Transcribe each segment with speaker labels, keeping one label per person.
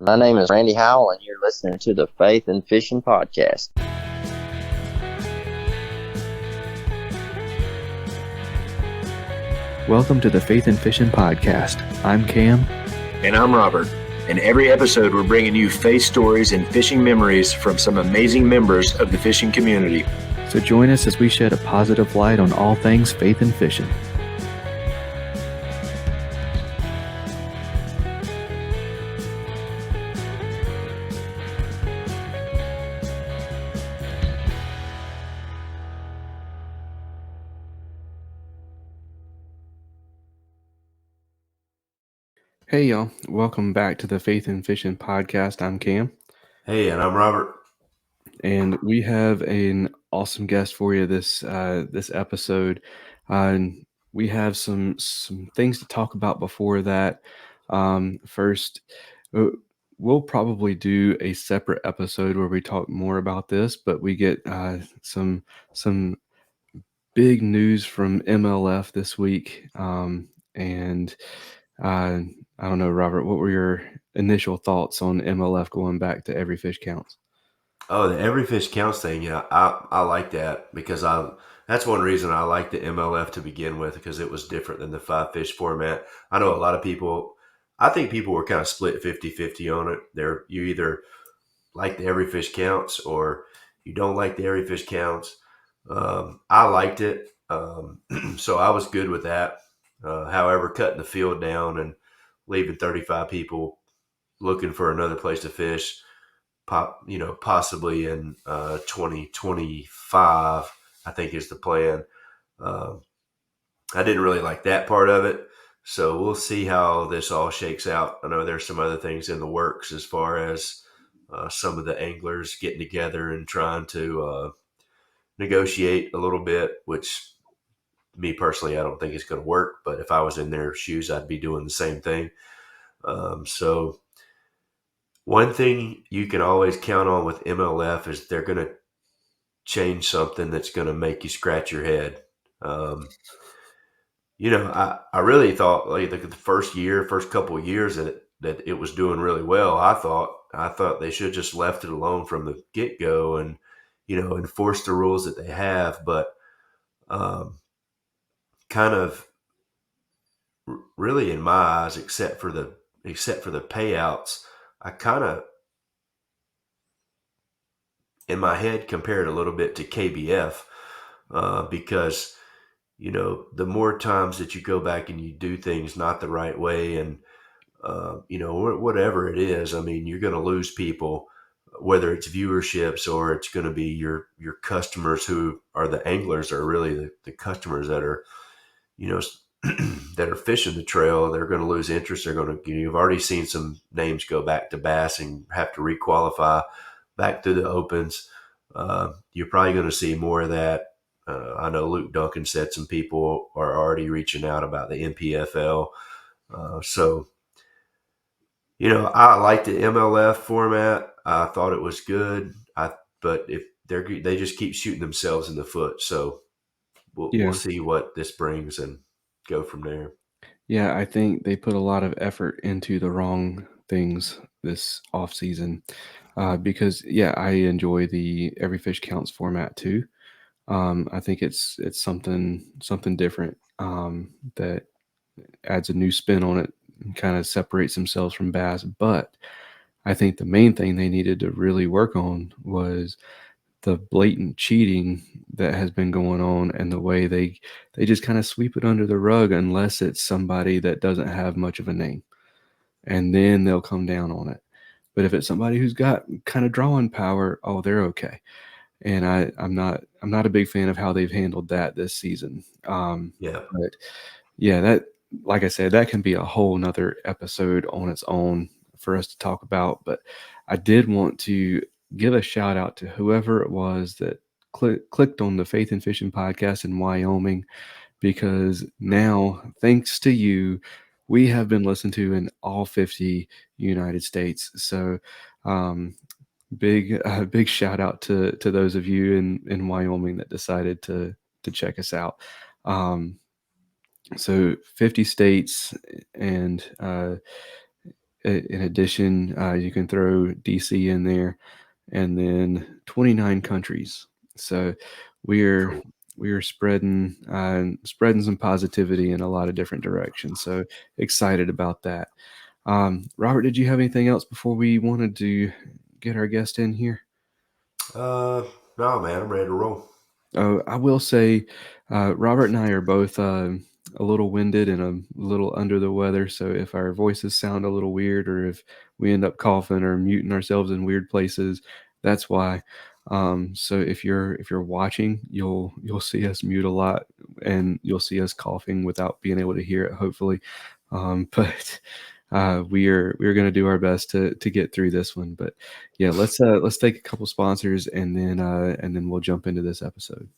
Speaker 1: My name is Randy Howell, and you're listening to the Faith and Fishing Podcast.
Speaker 2: Welcome to the Faith and Fishing Podcast. I'm Cam.
Speaker 3: And I'm Robert. In every episode, we're bringing you faith stories and fishing memories from some amazing members of the fishing community.
Speaker 2: So join us as we shed a positive light on all things faith and fishing. Hey y'all, welcome back to the Faith and Fishing Podcast. I'm Cam.
Speaker 4: Hey, and I'm Robert.
Speaker 2: And we have an awesome guest for you this episode. And we have some things to talk about before that. First, we'll probably do a separate episode where we talk more about this, but we get some big news from MLF this week. And I don't know, Robert, what were your initial thoughts on MLF going back to Every Fish Counts?
Speaker 4: Oh, the Every Fish Counts thing, yeah, I like that because that's one reason I like the MLF to begin with, because it was different than the 5-fish format. I know a lot of people, I think people were kind of split 50-50 on it. You either like the Every Fish Counts or you don't like the Every Fish Counts. I liked it, so I was good with that. However, cutting the field down and leaving 35 people looking for another place to fish, possibly in 2025, I think is the plan. I didn't really like that part of it. So we'll see how this all shakes out. I know there's some other things in the works as far as some of the anglers getting together and trying to negotiate a little bit, which me personally, I don't think it's going to work. But if I was in their shoes, I'd be doing the same thing. So one thing you can always count on with MLF is they're going to change something that's going to make you scratch your head. I really thought like the first couple of years that it was doing really well. I thought they should just left it alone from the get go and enforce the rules that they have. But kind of really in my eyes, except for the payouts, I kind of in my head compared a little bit to KBF because the more times that you go back and you do things not the right way and whatever it is, I mean, you're going to lose people, whether it's viewerships or it's going to be your customers who are the anglers, are really the customers that are that are fishing the trail. They're going to lose interest. They're going to, you've already seen some names go back to bass and have to requalify back through the opens. You're probably going to see more of that. I know Luke Duncan said some people are already reaching out about the NPFL. So I like the MLF format. I thought it was good. But if they just keep shooting themselves in the foot. So we'll see what this brings and go from there.
Speaker 2: Yeah, I think they put a lot of effort into the wrong things this off season because I enjoy the Every Fish Counts format too. I think it's something different that adds a new spin on it and kind of separates themselves from bass. But I think the main thing they needed to really work on was the blatant cheating that has been going on and the way they just kind of sweep it under the rug unless it's somebody that doesn't have much of a name, and then they'll come down on it. But if it's somebody who's got kind of drawing power, oh, they're okay. And I'm not a big fan of how they've handled that this season. But that, like I said, that can be a whole nother episode on its own for us to talk about. But I did want to give a shout out to whoever it was that clicked on the Faith and Fishing podcast in Wyoming, because now, thanks to you, we have been listened to in all 50 United States. So big shout out to those of you in Wyoming that decided to check us out. So 50 states, and in addition, you can throw DC in there, and then 29 countries. So we're spreading some positivity in a lot of different directions. So excited about that. Robert, did you have anything else before we wanted to get our guest in here?
Speaker 4: No, man, I'm ready to roll.
Speaker 2: I will say, Robert and I are both a little winded and a little under the weather. So if our voices sound a little weird, or if we end up coughing or muting ourselves in weird places, that's why. So if you're watching, you'll see us mute a lot, and you'll see us coughing without being able to hear it, hopefully. But we are going to do our best to get through this one. But yeah, let's take a couple sponsors, and then we'll jump into this episode.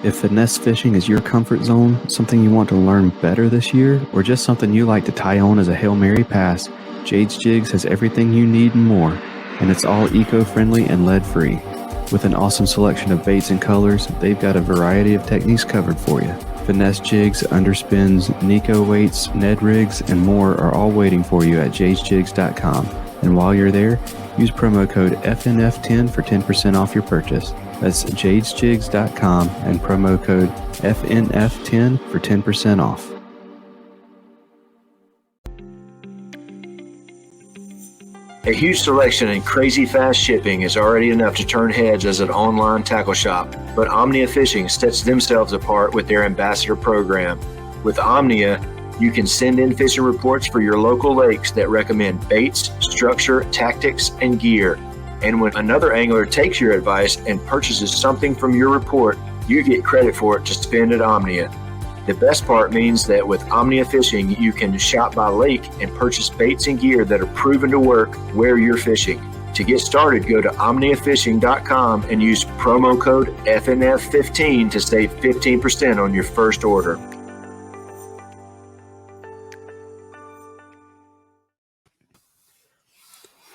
Speaker 2: If finesse fishing is your comfort zone, something you want to learn better this year, or just something you like to tie on as a Hail Mary pass, Jade's Jigs has everything you need and more, and it's all eco-friendly and lead-free. With an awesome selection of baits and colors, they've got a variety of techniques covered for you. Finesse jigs, underspins, Nico weights, Ned rigs, and more are all waiting for you at jadesjigs.com. And while you're there, use promo code FNF10 for 10% off your purchase. That's jadesjigs.com and promo code FNF10 for 10% off.
Speaker 3: A huge selection and crazy fast shipping is already enough to turn heads as an online tackle shop, but Omnia Fishing sets themselves apart with their ambassador program. With Omnia, you can send in fishing reports for your local lakes that recommend baits, structure, tactics, and gear. And when another angler takes your advice and purchases something from your report, you get credit for it to spend at Omnia. The best part means that with Omnia Fishing, you can shop by lake and purchase baits and gear that are proven to work where you're fishing. To get started, go to omniafishing.com and use promo code FNF15 to save 15% on your first order.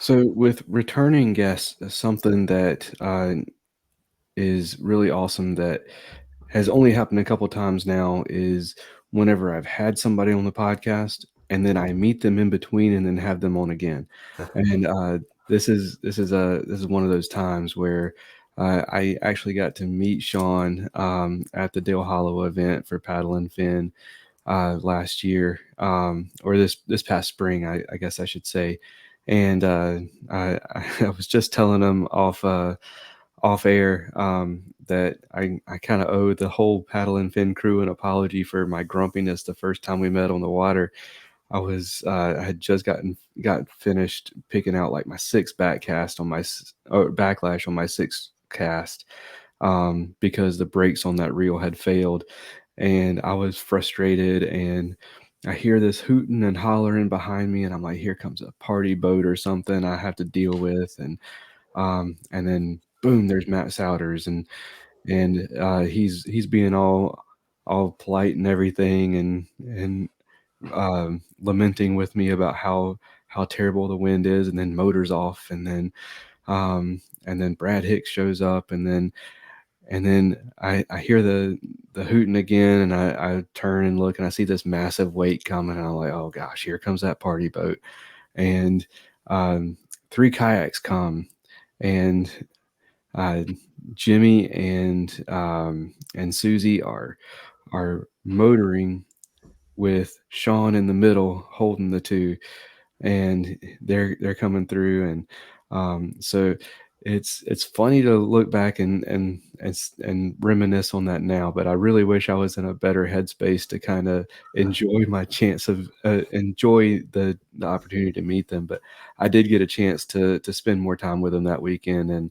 Speaker 2: So with returning guests, something that is really awesome that has only happened a couple times now is whenever I've had somebody on the podcast and then I meet them in between and then have them on again. And this is one of those times where I actually got to meet Sean at the Dale Hollow event for Paddle and Fin last year, or this past spring, I guess I should say. And I was just telling him off air that I kind of owe the whole Paddle and Fin crew an apology for my grumpiness the first time we met on the water. I had just got finished picking out like my sixth backlash on my sixth cast because the brakes on that reel had failed, and I was frustrated, and I hear this hooting and hollering behind me, and I'm like, here comes a party boat or something I have to deal with. And then boom, there's Matt Souders, and he's being all polite and everything, and lamenting with me about how terrible the wind is, and then motor's off, and then Brad Hicks shows up, and then I hear the hooting again, and I turn and look, and I see this massive wake coming, and I'm like, oh gosh, here comes that party boat. And 3 kayaks come, and Jimmy and Susie are motoring with Sean in the middle holding the 2, and they're coming through. And so it's funny to look back and reminisce on that now, but I really wish I was in a better headspace to kind of enjoy my chance of enjoy the opportunity to meet them. But I did get a chance to spend more time with them that weekend and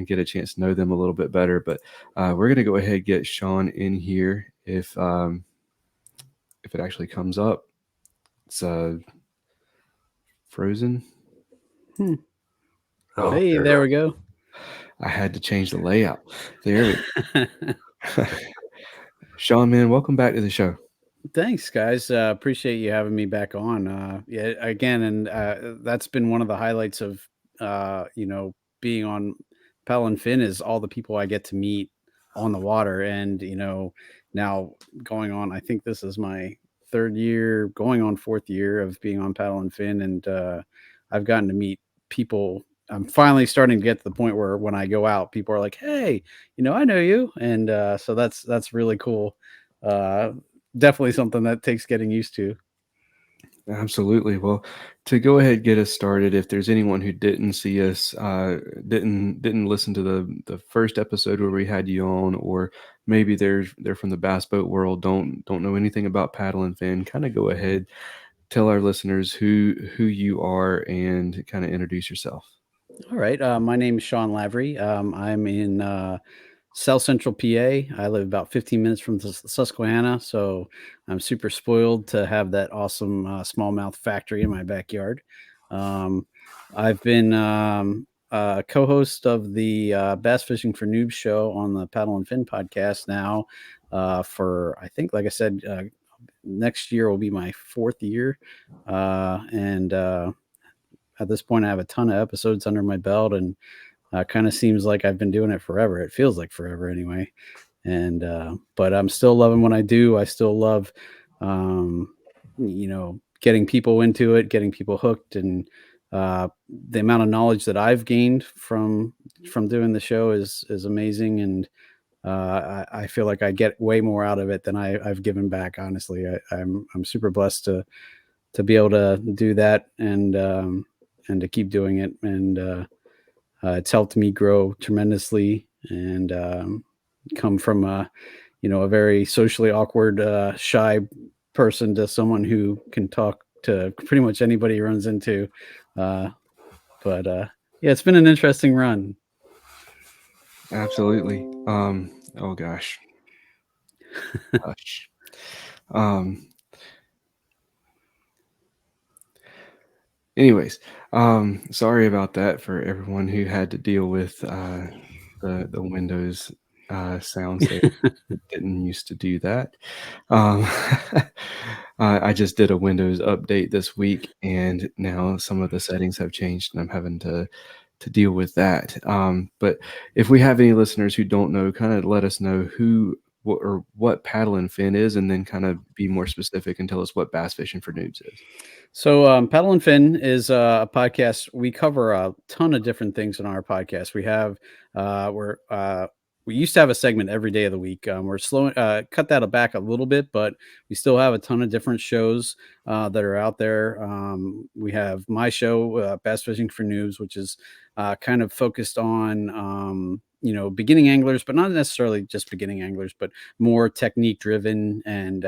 Speaker 2: get a chance to know them a little bit better. But we're going to go ahead and get Sean in here if it actually comes up. It's frozen.
Speaker 5: Oh, hey, there we go.
Speaker 2: I had to change the layout. There we go. Sean, man, welcome back to the show.
Speaker 5: Thanks, guys. Appreciate you having me back on. Yeah, again, and that's been one of the highlights of being on Paddle and Fin is all the people I get to meet on the water. And now going on, I think this is my third year, going on fourth year of being on Paddle and Fin, and I've gotten to meet people. I'm finally starting to get to the point where when I go out, people are like, "Hey, I know you," and so that's really cool. Definitely something that takes getting used to.
Speaker 2: Absolutely. Well, to go ahead and get us started, if there's anyone who didn't see us, didn't listen to the first episode where we had you on, or maybe they're from the bass boat world, don't know anything about Paddle and Fin, kind of go ahead, tell our listeners who you are and kind of introduce yourself.
Speaker 5: All right. My name is Sean Lavery. I'm in South Central PA. I live about 15 minutes from Susquehanna, so I'm super spoiled to have that awesome smallmouth factory in my backyard. I've been co-host of the Bass Fishing for Noobs show on the Paddle and Fin podcast now for, I think, like I said, next year will be my fourth year. And at this point, I have a ton of episodes under my belt, and kind of seems like I've been doing it forever. It feels like forever anyway. And but I'm still loving what I do. I still love getting people into it, getting people hooked, and the amount of knowledge that I've gained from doing the show is amazing. And I feel like I get way more out of it than I've given back. Honestly, I'm super blessed to be able to do that and to keep doing it. And it's helped me grow tremendously, and come from a very socially awkward, shy person to someone who can talk to pretty much anybody he runs into. But yeah, it's been an interesting run.
Speaker 2: Absolutely. Oh gosh. Gosh. Anyways, sorry about that for everyone who had to deal with the Windows sounds there. Didn't used to do that. I just did a Windows update this week, and now some of the settings have changed, and I'm having to deal with that. But if we have any listeners who don't know, kind of let us know what Paddle and Fin is, and then kind of be more specific and tell us what Bass Fishing for Noobs is.
Speaker 5: So Paddle and Fin is a podcast. We cover a ton of different things in our podcast. We used to have a segment every day of the week. We're cut that back a little bit, but we still have a ton of different shows that are out there. We have my show, Bass Fishing for Noobs, which is kind of focused on beginning anglers, but not necessarily just beginning anglers, but more technique driven and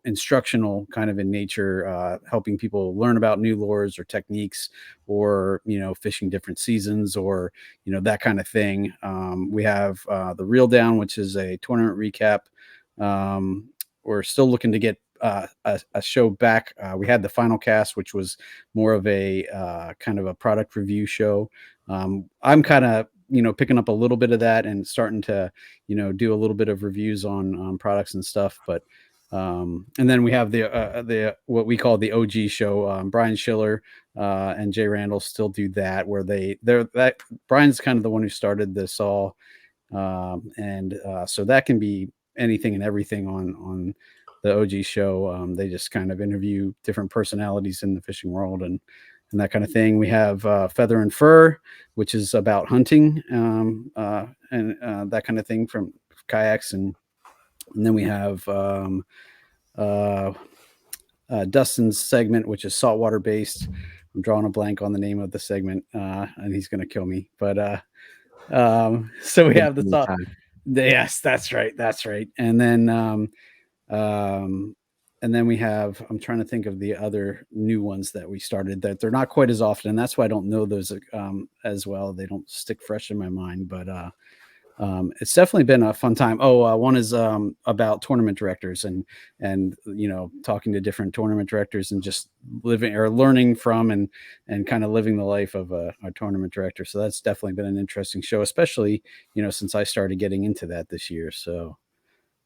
Speaker 5: instructional kind of in nature, helping people learn about new lures or techniques, or fishing different seasons, or that kind of thing. We have the Reel Down, which is a tournament recap. We're still looking to get a show back. We had the Final Cast, which was more of a kind of a product review show. I'm kind of picking up a little bit of that and starting to do a little bit of reviews on products and stuff. But and then we have the what we call the OG show. Brian Schiller and Jay Randall still do that, where that Brian's kind of the one who started this all, and so that can be anything and everything on the OG show. They just kind of interview different personalities in the fishing world and that kind of thing. We have Feather and Fur, which is about hunting and that kind of thing, from kayaks, and then we have Dustin's segment, which is saltwater based. I'm drawing a blank on the name of the segment, and he's going to kill me. But so we have the salt. Yes, that's right. And then we have, I'm trying to think of the other new ones that we started that they're not quite as often. And that's why I don't know those as well. They don't stick fresh in my mind, but it's definitely been a fun time. One is about tournament directors and talking to different tournament directors and just living or learning from and kind of living the life of a tournament director. So that's definitely been an interesting show, especially since I started getting into that this year. So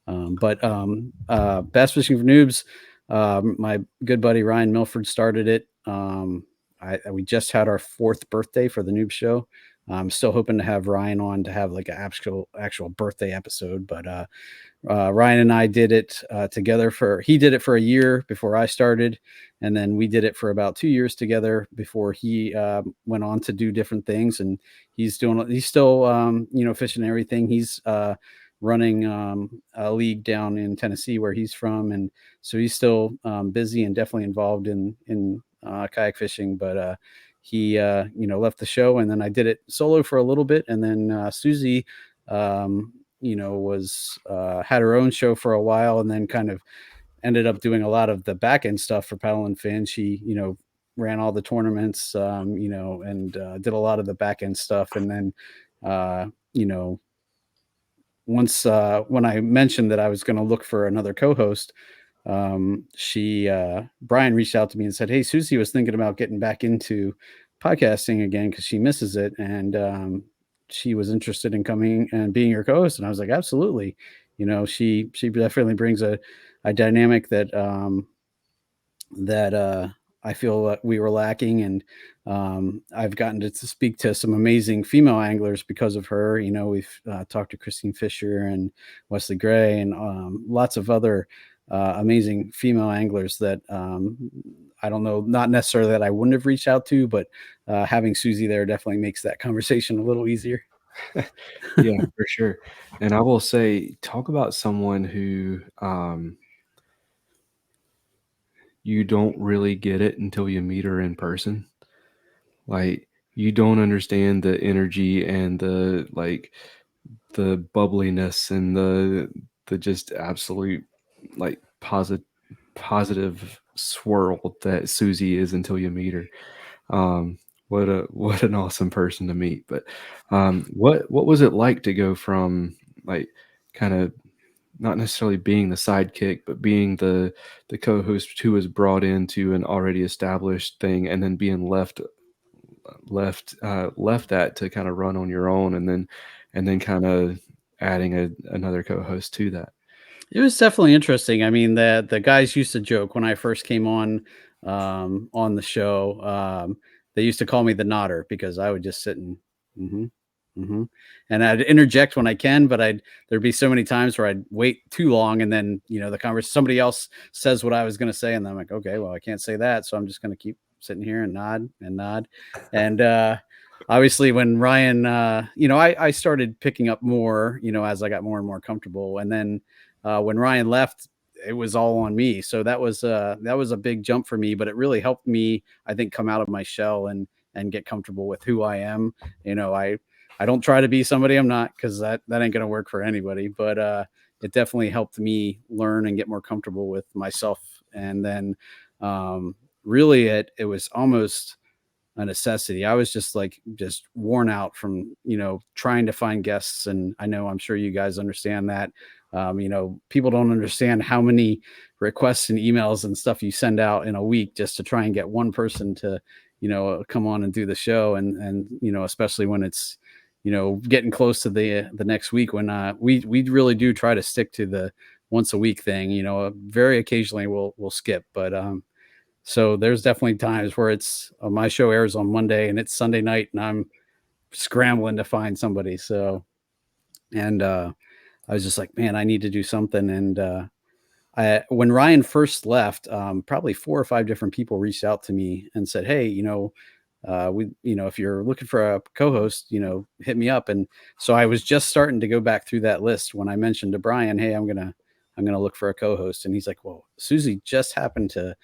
Speaker 5: Bass Fishing for Noobs, my good buddy Ryan Milford started it. We just had our 4th birthday for the Noob show. I'm still hoping to have Ryan on to have like an actual birthday episode, but Ryan and I did it together he did it for a year before I started. And then we did it for about 2 years together before he went on to do different things. And he's still, fishing everything. He's running a league down in Tennessee where he's from. And so he's still busy and definitely involved in kayak fishing. But he, left the show, and then I did it solo for a little bit. And then Susie, was had her own show for a while, and then kind of ended up doing a lot of the back end stuff for Paddle and Fin. She, ran all the tournaments, and did a lot of the back end stuff. And then, once when I mentioned that I was going to look for another co-host, Brian reached out to me and said, "Hey, Susie was thinking about getting back into podcasting again because she misses it, and she was interested in coming and being your co-host." And I was like, absolutely. She definitely brings a dynamic that I feel we were lacking. And I've gotten to speak to some amazing female anglers because of her. We've talked to Christine Fisher and Wesley Gray and lots of other amazing female anglers that I don't know, not necessarily that I wouldn't have reached out to, but having Susie there definitely makes that conversation a little easier.
Speaker 2: Yeah, for sure. And I will say, talk about someone who you don't really get it until you meet her in person. Like, you don't understand the energy and the bubbliness and the just absolute positive swirl that Susie is until you meet her. What an awesome person to meet. But what was it like to go from kind of not necessarily being the sidekick, but being the co-host who was brought into an already established thing, and then being left that to kind of run on your own, and then kind of adding another co-host to that?
Speaker 5: It was definitely interesting. I mean, the guys used to joke when I first came on the show. They used to call me the nodder because I would just sit and and I'd interject when I can, but there'd be so many times where I'd wait too long, and then somebody else says what I was going to say, and I'm like, okay, well, I can't say that, so I'm just going to keep sitting here and nod. And obviously when Ryan, I started picking up more, as I got more and more comfortable, and then when Ryan left, it was all on me. So that was a big jump for me, but it really helped me, I think, come out of my shell and get comfortable with who I am. I don't try to be somebody I'm not, because that ain't going to work for anybody, but it definitely helped me learn and get more comfortable with myself. And then really it was almost a necessity. I was just worn out from, trying to find guests. And I'm sure you guys understand that. People don't understand how many requests and emails and stuff you send out in a week just to try and get one person to, come on and do the show. And especially when it's, getting close to the next week, when we really do try to stick to the once a week thing. Very occasionally we'll skip, but so there's definitely times where it's my show airs on Monday and it's Sunday night and I'm scrambling to find somebody. So, and I was just like, man, I need to do something. And when Ryan first left, probably 4 or 5 different people reached out to me and said, hey, if you're looking for a co-host, hit me up. And so I was just starting to go back through that list when I mentioned to Brian, hey, I'm going to look for a co-host. And he's like, well, Susie just happened to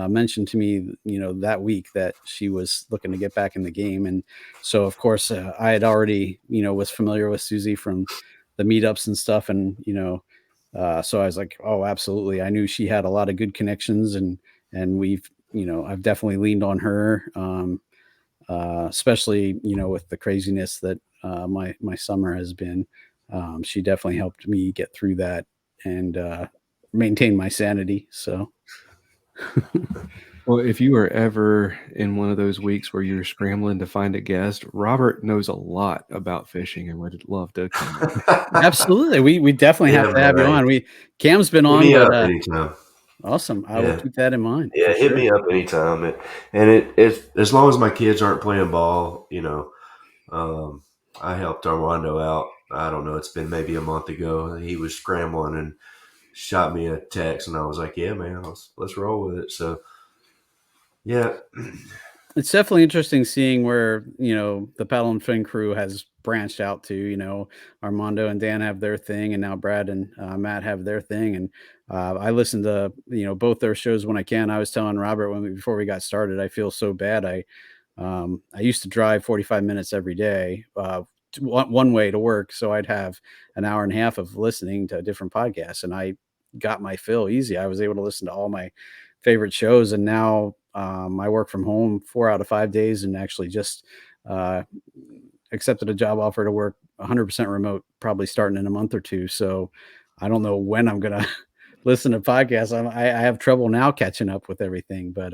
Speaker 5: mention to me, that week that she was looking to get back in the game. And so, of course, I had already, was familiar with Susie from the meetups and stuff. And, so I was like, oh, absolutely. I knew she had a lot of good connections, and we've, I've definitely leaned on her, especially, with the craziness that my summer has been. She definitely helped me get through that and maintain my sanity. So.
Speaker 2: Well, if you were ever in one of those weeks where you're scrambling to find a guest, Robert knows a lot about fishing and would love to come on.
Speaker 5: Absolutely. We definitely have to have you on. Cam's been on.
Speaker 4: Hit me up anytime.
Speaker 5: Awesome. I will keep that in mind.
Speaker 4: Yeah, hit me up anytime. And as long as my kids aren't playing ball, I helped Armando out I don't know, it's been maybe a month ago. He was scrambling and shot me a text, and I was like, yeah, man, let's roll with it. So, yeah.
Speaker 5: It's definitely interesting seeing where, the Paddle and Fin crew has branched out to, Armando and Dan have their thing, and now Brad and Matt have their thing. And I listen to, both their shows when I can. I was telling Robert before we got started, I feel so bad. I used to drive 45 minutes every day, one way to work. So I'd have an hour and a half of listening to different podcasts, and I got my fill easy. I was able to listen to all my favorite shows. And now I work from home 4 out of 5 days, and actually just accepted a job offer to work 100% remote, probably starting in a month or two. So I don't know when I'm going to listen to podcasts. I have trouble now catching up with everything, but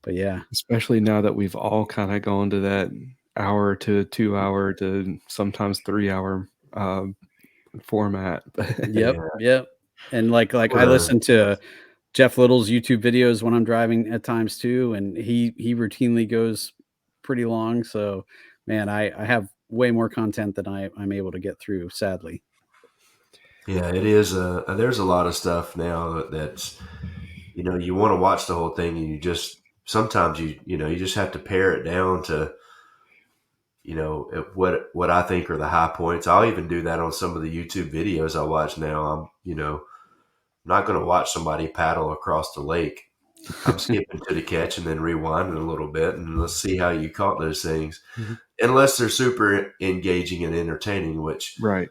Speaker 5: yeah.
Speaker 2: Especially now that we've all kind of gone to that hour to 2 hour to sometimes 3 hour format.
Speaker 5: Yep. And like I listen to Jeff Little's YouTube videos when I'm driving at times too, and he routinely goes pretty long. So, man, I have way more content than I'm able to get through, sadly.
Speaker 4: Yeah, it is. There's a lot of stuff now that's, you want to watch the whole thing, and you just sometimes you just have to pare it down to, what I think are the high points. I'll even do that on some of the YouTube videos I watch now. I'm not going to watch somebody paddle across the lake. I'm skipping to the catch and then rewinding a little bit, and let's see how you caught those things. Mm-hmm. Unless they're super engaging and entertaining, which
Speaker 2: right.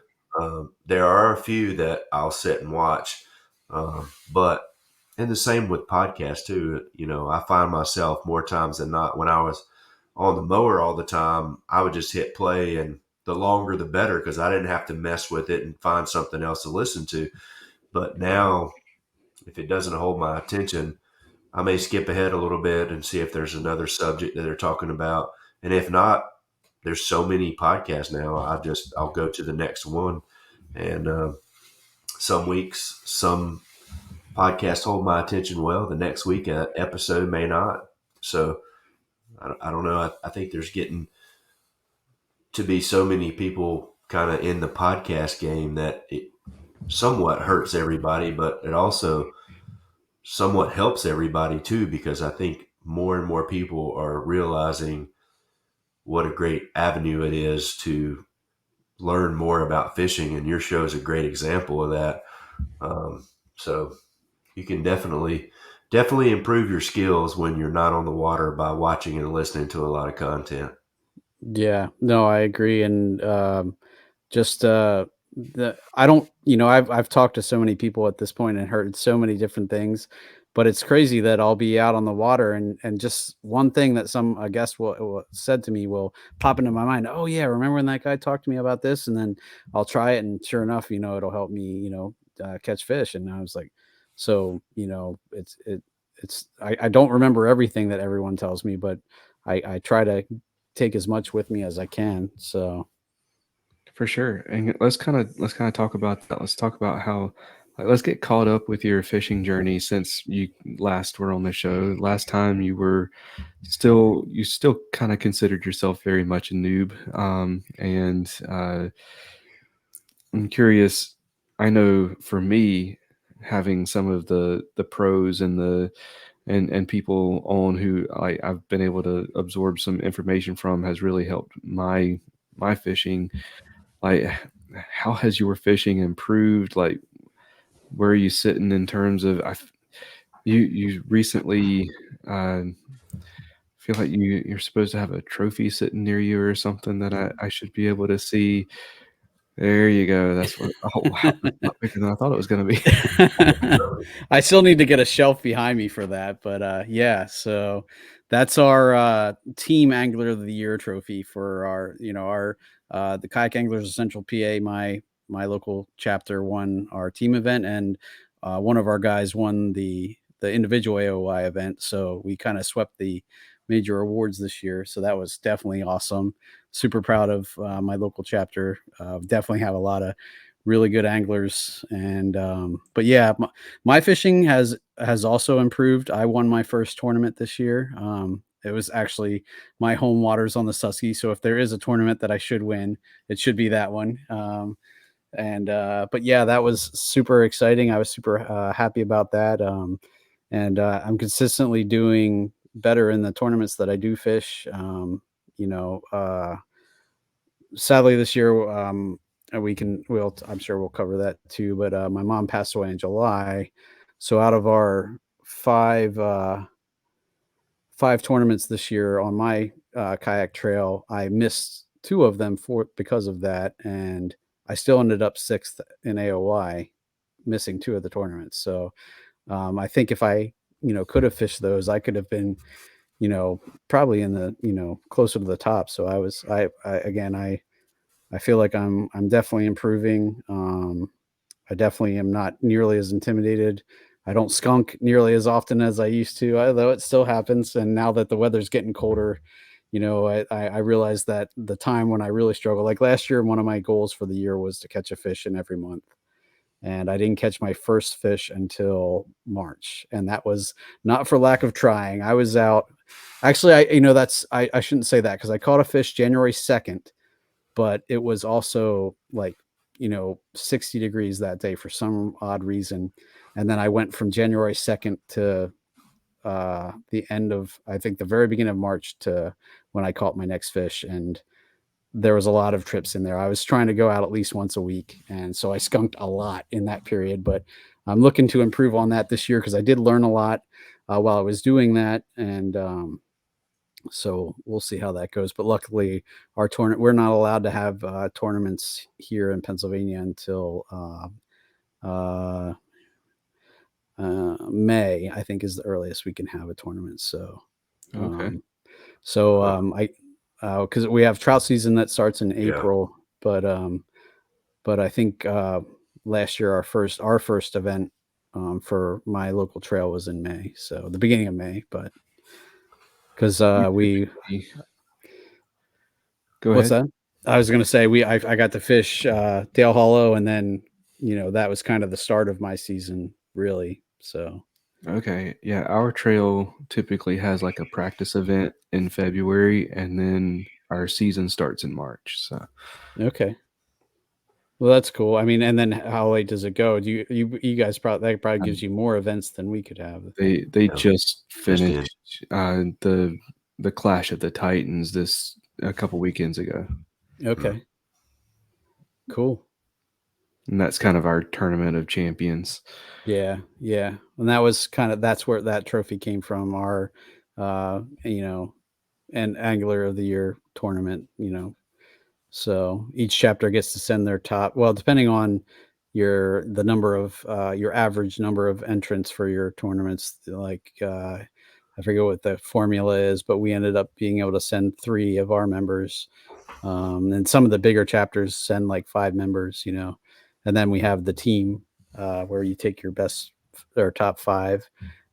Speaker 4: There are a few that I'll sit and watch. But and the same with podcasts too. I find myself more times than not, when I was on the mower all the time, I would just hit play, and the longer the better, because I didn't have to mess with it and find something else to listen to. But now, if it doesn't hold my attention, I may skip ahead a little bit and see if there's another subject that they're talking about. And if not, there's so many podcasts now, I'll go to the next one. And some weeks, some podcasts hold my attention well. The next week, an episode may not. So I don't know. I think there's getting to be so many people kind of in the podcast game that it somewhat hurts everybody, but it also somewhat helps everybody too, because I think more and more people are realizing what a great avenue it is to learn more about fishing, and your show is a great example of that. So you can definitely improve your skills when you're not on the water by watching and listening to a lot of content.
Speaker 5: Yeah, no, I agree. And I don't, I've talked to so many people at this point and heard so many different things, but it's crazy that I'll be out on the water and just one thing that a guest will said to me will pop into my mind. Oh yeah, remember when that guy talked to me about this? And then I'll try it, and sure enough, it'll help me, catch fish. And I was like, so, I don't remember everything that everyone tells me, but I try to take as much with me as I can. So.
Speaker 2: For sure. And let's kind of talk about that. Let's talk about how, let's get caught up with your fishing journey since you last were on the show. Last time you still kind of considered yourself very much a noob. And I'm curious, I know for me, having some of the pros and and people on who I've been able to absorb some information from has really helped my fishing. Like, how has your fishing improved? Like, where are you sitting in terms of, you recently, feel like you're supposed to have a trophy sitting near you or something that I should be able to see. There you go. That's what, oh wow, that's not bigger than I thought it was going to be.
Speaker 5: I still need to get a shelf behind me for that, but yeah, so that's our team angler of the year trophy for our the Kayak Anglers of Central PA. My local chapter won our team event, and one of our guys won the individual AOI event. So we kind of swept the major awards this year. So that was definitely awesome. Super proud of my local chapter. Definitely have a lot of really good anglers. And but yeah, my fishing has also improved. I won my first tournament this year. it was actually my home waters on the Susky. So if there is a tournament that I should win, it should be that one. But yeah, that was super exciting. I was super happy about that. I'm consistently doing better in the tournaments that I do fish. Sadly this year, I'm sure we'll cover that too. But my mom passed away in July, so out of our five tournaments this year on my kayak trail, I missed two of them because of that, and I still ended up 6th in AOY, missing two of the tournaments. So I think if I could have fished those, I could have been probably in the closer to the top. So I feel like I'm definitely improving. I definitely am not nearly as intimidated. I don't skunk nearly as often as I used to, although it still happens. And now that the weather's getting colder, I realized that the time when I really struggle, like last year, one of my goals for the year was to catch a fish in every month. And I didn't catch my first fish until March. And that was not for lack of trying. I was out. Actually, I shouldn't say that, because I caught a fish January 2nd, but it was also like 60 degrees that day for some odd reason. And then I went from January 2nd to the end of, I think, the very beginning of March to when I caught my next fish. And there was a lot of trips in there. I was trying to go out at least once a week, and so I skunked a lot in that period. But I'm looking to improve on that this year, because I did learn a lot while I was doing that. And so we'll see how that goes. But luckily, our tournament, we're not allowed to have tournaments here in Pennsylvania until May, I think, is the earliest we can have a tournament. So,
Speaker 2: Okay.
Speaker 5: because we have trout season that starts in April, but I think last year our first event for my local trail was in May, so the beginning of May. But because
Speaker 2: Go
Speaker 5: what's
Speaker 2: ahead.
Speaker 5: that? I was going to say I got to fish Dale Hollow, and then that was kind of the start of my season, really. So.
Speaker 2: Okay. Yeah. Our trail typically has like a practice event in February, and then our season starts in March. So,
Speaker 5: Okay. Well, that's cool. I mean, and then how late does it go? Do you guys that probably gives you more events than we could have.
Speaker 2: they
Speaker 4: Yeah.
Speaker 2: just
Speaker 4: Just in.
Speaker 2: finished the Clash of the Titans a couple weekends ago,
Speaker 5: Okay. Cool.
Speaker 2: and that's kind of our tournament of champions.
Speaker 5: Yeah. And that's where that trophy came from, our and Angler of the Year tournament, So each chapter gets to send their top, well, depending on the number of your average number of entrants for your tournaments. Like I forget what the formula is, but we ended up being able to send 3 of our members. And some of the bigger chapters send like 5 members, and then we have the team where you take your best or top 5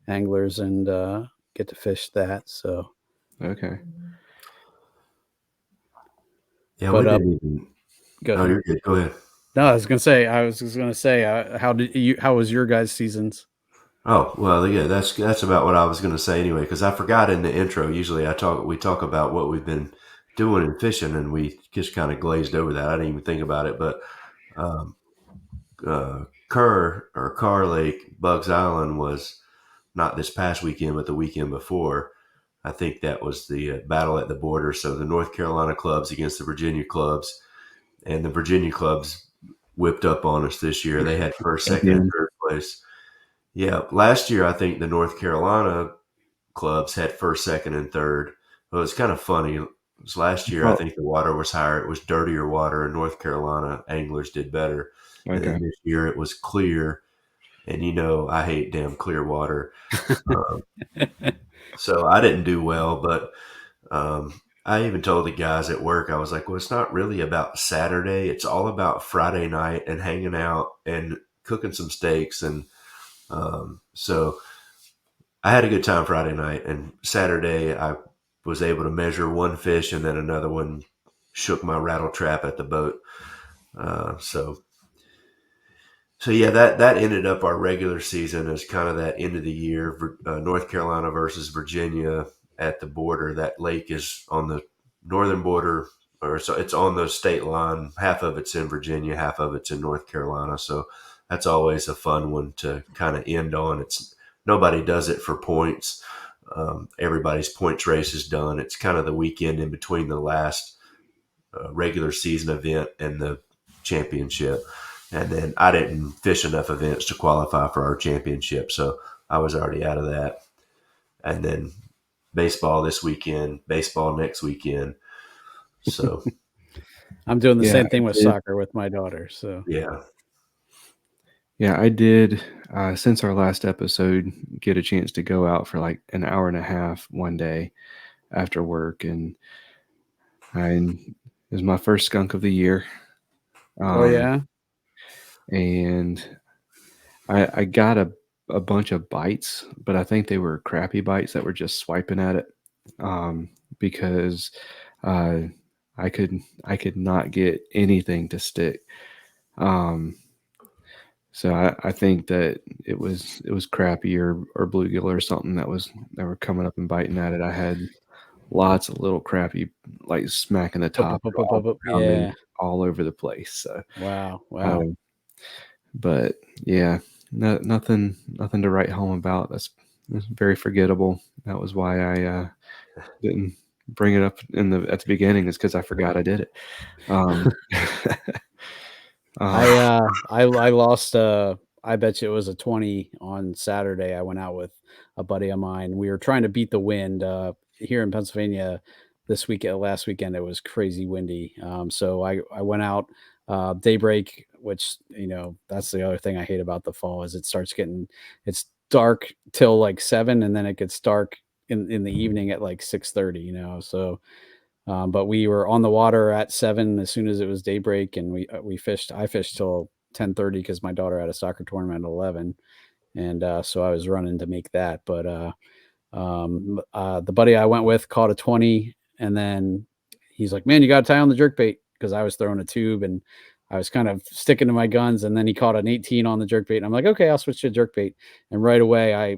Speaker 5: anglers and get to fish that. So
Speaker 2: Okay.
Speaker 4: Yeah,
Speaker 5: But,
Speaker 4: we didn't even.
Speaker 5: go
Speaker 4: Oh,
Speaker 5: ahead.
Speaker 4: you're good. Go ahead.
Speaker 5: No, I was just gonna say, how was your guys' seasons?
Speaker 4: Oh, well, yeah, that's about what I was going to say anyway, because I forgot in the intro. Usually, we talk about what we've been doing in fishing, and we just kind of glazed over that. I didn't even think about it, but Carr Lake, Bugs Island was not this past weekend, but the weekend before. I think that was the battle at the border. So the North Carolina clubs against the Virginia clubs, and the Virginia clubs whipped up on us this year. They had first, second, and third place. Yeah, last year I think the North Carolina clubs had first, second, and third. Well, it's kind of funny. Last year I think the water was higher. It was dirtier water, and North Carolina anglers did better. And then this year it was clear, and I hate damn clear water. So I didn't do well, but I even told the guys at work, I was like, well, it's not really about Saturday. It's all about Friday night and hanging out and cooking some steaks. And so I had a good time Friday night, and Saturday I was able to measure one fish, and then another one shook my rattle trap at the boat. So yeah, that ended up our regular season as kind of that end of the year, North Carolina versus Virginia. at the border. That lake is on the northern border, or so it's on the state line. Half of it's in Virginia, half of it's in North Carolina. So that's always a fun one to kind of end on. It's nobody does it for points. Everybody's points race is done. It's kind of the weekend in between the last regular season event and the championship. And then I didn't fish enough events to qualify for our championship, so I was already out of that. And then baseball this weekend, baseball next weekend. So
Speaker 5: I'm doing the same thing with soccer with my daughter. So
Speaker 4: yeah.
Speaker 2: Yeah, I did, since our last episode, get a chance to go out for like an hour and a half one day after work. And it was my first skunk of the year.
Speaker 5: Oh, yeah?
Speaker 2: And I got a bunch of bites, but I think they were crappy bites that were just swiping at it, because I could not get anything to stick. So I think that it was crappy or bluegill or something that were coming up and biting at it. I had lots of little crappy, like smacking the top
Speaker 5: Yeah.
Speaker 2: all over the place. So
Speaker 5: Wow.
Speaker 2: but yeah, nothing to write home about. That's very forgettable. That was why I didn't bring it up at the beginning, is because I forgot I did it.
Speaker 5: I lost I bet you it was a 20 on Saturday. I went out with a buddy of mine. We were trying to beat the wind here in Pennsylvania last weekend. It was crazy windy. So I went out daybreak, which, that's the other thing I hate about the fall, is it's dark till like 7, and then it gets dark in the evening at like 6:30, so but we were on the water at 7 as soon as it was daybreak, and I fished till 10:30 because my daughter had a soccer tournament at 11, and so I was running to make that. But the buddy I went with caught a 20, and then he's like, "Man, you got to tie on the jerkbait," because I was throwing a tube and I was kind of sticking to my guns. And then he caught an 18 on the jerkbait, and I'm like, "Okay, I'll switch to jerkbait." And right away I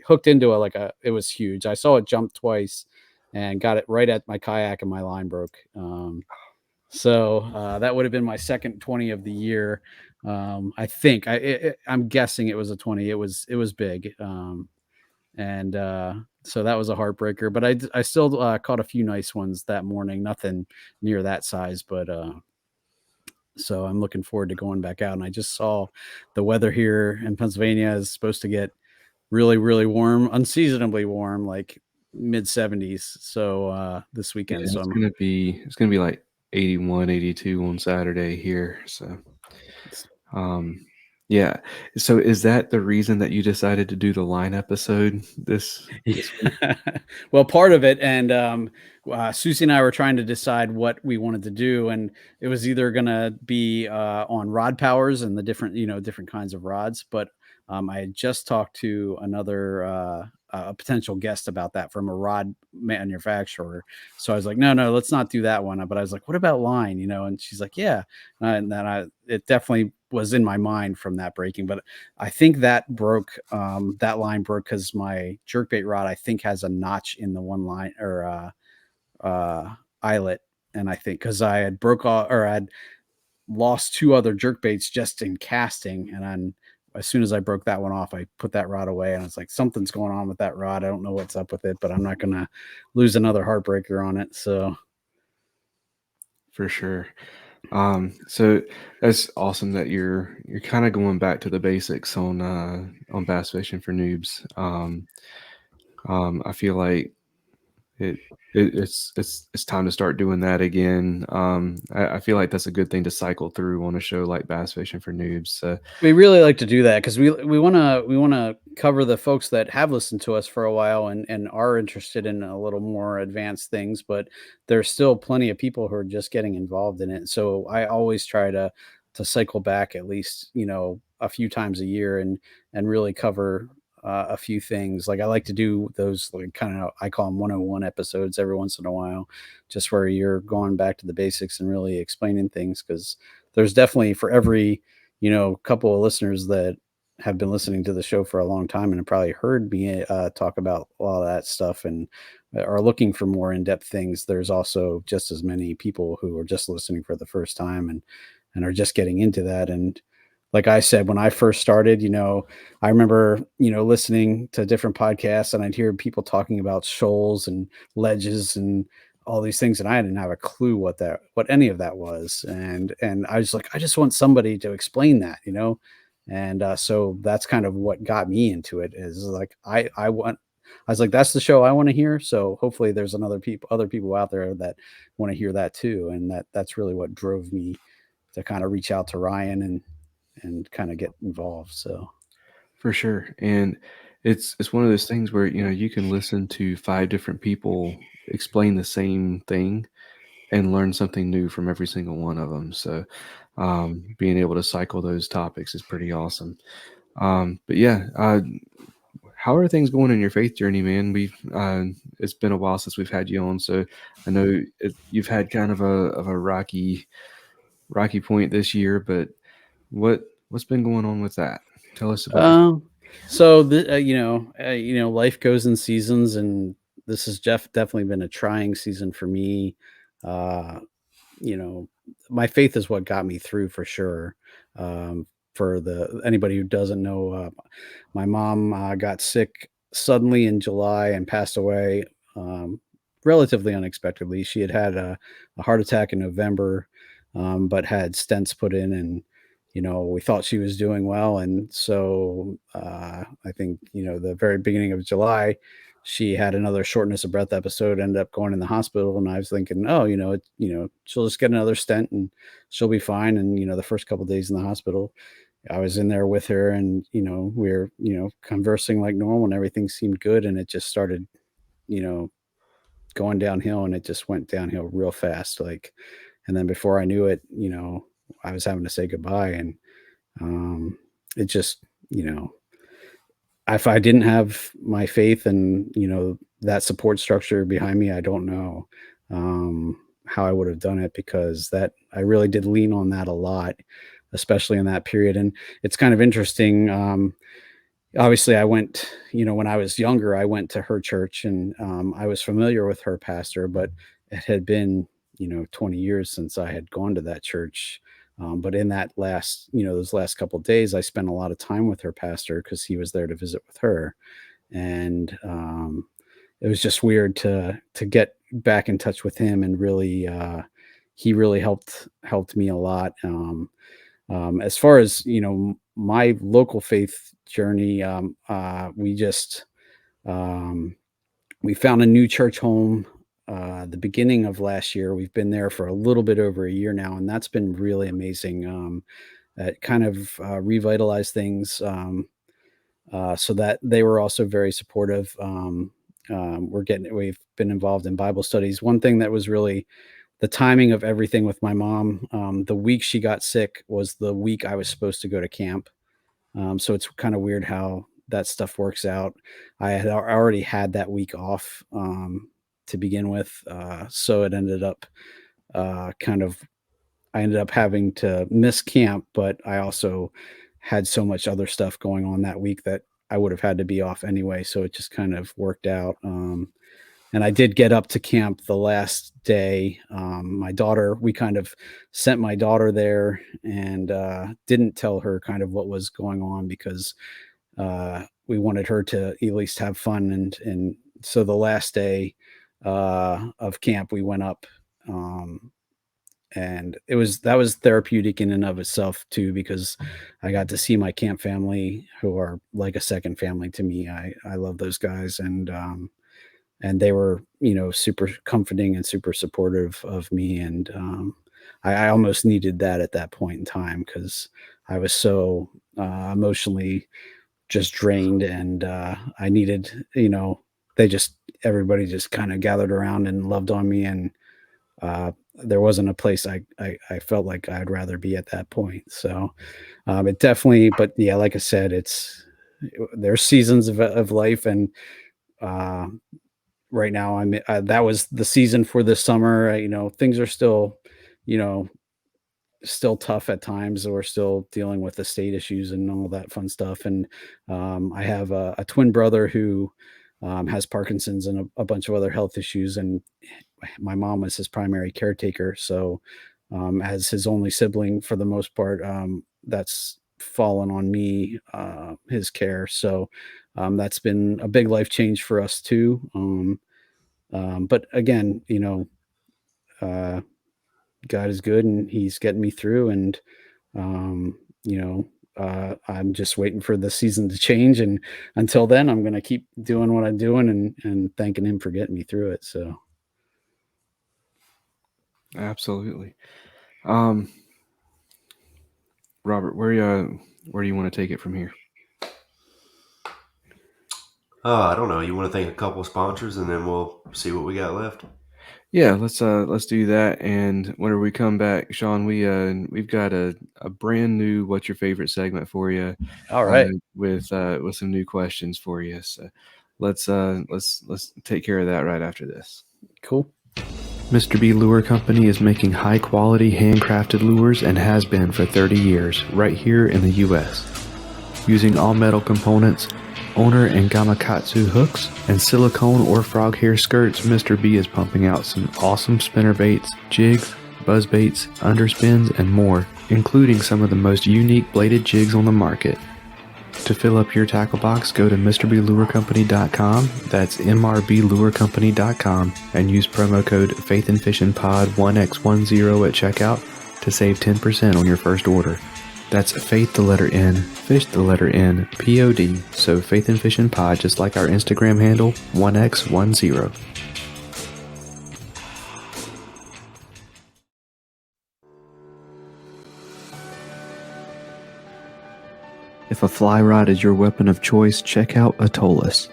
Speaker 5: hooked into it was huge. I saw it jump twice and got it right at my kayak, and my line broke. So that would have been my second 20 of the year. I think I'm guessing it was a 20. It was big. And so that was a heartbreaker, but I still caught a few nice ones that morning, nothing near that size, but so I'm looking forward to going back out. And I just saw the weather here in Pennsylvania is supposed to get really, really warm, unseasonably warm, like mid 70s. So this weekend,
Speaker 2: it's gonna be like 81, 82 on Saturday here. So yeah. So is that the reason that you decided to do the line episode this week?
Speaker 5: Well, part of it, and Susie and I were trying to decide what we wanted to do, and it was either going to be on rod powers and the different kinds of rods, but I had just talked to another a potential guest about that from a rod manufacturer. So I was like, no, let's not do that one. But I was like, what about line? And she's like, yeah. And then it definitely was in my mind from that breaking. But I think that broke, that line broke because my jerkbait rod, I think, has a notch in the one line or eyelet. And I think because I had I'd lost 2 other jerkbaits just in casting, and as soon as I broke that one off, I put that rod away, and I was like, something's going on with that rod. I don't know what's up with it, but I'm not going to lose another heartbreaker on it. So
Speaker 2: for sure. So that's awesome that you're kind of going back to the basics on bass fishing for noobs. I feel like it's time to start doing that again. I feel like that's a good thing to cycle through on a show like Bass Fishing for Noobs.
Speaker 5: We really like to do that because we want to cover the folks that have listened to us for a while and are interested in a little more advanced things, but there's still plenty of people who are just getting involved in it. So I always try to cycle back at least a few times a year and really cover a few things. Like I like to do those I call them 101 episodes every once in a while, just where you're going back to the basics and really explaining things, because there's definitely for every couple of listeners that have been listening to the show for a long time and have probably heard me talk about a lot of that stuff and are looking for more in-depth things, there's also just as many people who are just listening for the first time and are just getting into that. And like I said, when I first started, I remember, listening to different podcasts, and I'd hear people talking about shoals and ledges and all these things, and I didn't have a clue what any of that was. And I was like, I just want somebody to explain that, And so that's kind of what got me into it, is like, I was like, that's the show I want to hear. So hopefully there's other people out there that want to hear that too. And that's really what drove me to kind of reach out to Ryan and kind of get involved. So
Speaker 2: For sure. And it's one of those things where, you can listen to 5 different people explain the same thing and learn something new from every single one of them. So being able to cycle those topics is pretty awesome. But yeah, how are things going in your faith journey, man? It's been a while since we've had you on, so I know you've had kind of a rocky point this year, but what's been going on with that? Tell us about.
Speaker 5: So life goes in seasons, and this has definitely been a trying season for me. My faith is what got me through, for sure. For anybody who doesn't know, my mom got sick suddenly in July and passed away relatively unexpectedly. She had a heart attack in November, but had stents put in, and we thought she was doing well. And so I think, the very beginning of July, she had another shortness of breath episode, ended up going in the hospital. And I was thinking, oh, she'll just get another stent and she'll be fine. And, the first couple of days in the hospital, I was in there with her, and, we were, conversing like normal, and everything seemed good. And it just started, going downhill, and it just went downhill real fast. And then before I knew it, I was having to say goodbye. And it just, if I didn't have my faith and, that support structure behind me, I don't know how I would have done it, because I really did lean on that a lot, especially in that period. And it's kind of interesting. Obviously I went, when I was younger, I went to her church, and I was familiar with her pastor, but it had been, 20 years since I had gone to that church. But in that those last couple of days, I spent a lot of time with her pastor, because he was there to visit with her. And it was just weird to get back in touch with him, and really, he really helped me a lot. As far as, my local faith journey, we found a new church home the beginning of last year. We've been there for a little bit over a year now, and that's been really amazing. It kind of revitalized things, so that they were also very supportive. We've been involved in Bible studies. One thing that was really the timing of everything with my mom, the week she got sick was the week I was supposed to go to camp. So it's kind of weird how that stuff works out. I had already had that week off to begin with. So it ended up I ended up having to miss camp, but I also had so much other stuff going on that week that I would have had to be off anyway. So it just kind of worked out. And I did get up to camp the last day. We kind of sent my daughter there, and didn't tell her kind of what was going on, because we wanted her to at least have fun. And so the last day of camp, we went up, and that was therapeutic in and of itself too, because I got to see my camp family, who are like a second family to me. I love those guys, and they were, super comforting and super supportive of me. And I almost needed that at that point in time, because I was so emotionally just drained, and I needed, everybody just kind of gathered around and loved on me. And there wasn't a place I felt like I'd rather be at that point. So it definitely, but yeah, like I said, there's seasons of life. And right now that was the season for this summer. Things are still, still tough at times. We're still dealing with estate issues and all that fun stuff. And I have a twin brother who has Parkinson's and a bunch of other health issues. And my mom was his primary caretaker. So as his only sibling, for the most part, that's fallen on me, his care. So that's been a big life change for us too. But again, God is good and he's getting me through. And, I'm just waiting for the season to change. And until then, I'm going to keep doing what I'm doing and thanking him for getting me through it. So.
Speaker 2: Absolutely. Robert, where do you want to take it from here?
Speaker 4: I don't know. You want to thank a couple of sponsors and then we'll see what we got left?
Speaker 2: Yeah, let's do that. And whenever we come back, Sean, we've got a brand new "What's Your Favorite" segment for you.
Speaker 5: All right.
Speaker 2: With some new questions for you. So let's take care of that right after this.
Speaker 5: Cool.
Speaker 2: Mr. B Lure Company is making high quality handcrafted lures and has been for 30 years right here in the U.S. Using all metal components, Owner and Gamakatsu hooks, and silicone or frog hair skirts, Mr. B is pumping out some awesome spinner baits, jigs, buzz baits, underspins, and more, including some of the most unique bladed jigs on the market. To fill up your tackle box, go to MrBLureCompany.com, that's MRBLureCompany.com, and use promo code faithnfishnpod1x10 at checkout to save 10% on your first order. That's faith the letter N, fish the letter N, POD, so Faith and Fishing Pod, just like our Instagram handle, 1x10. If a fly rod is your weapon of choice, check out Atollas.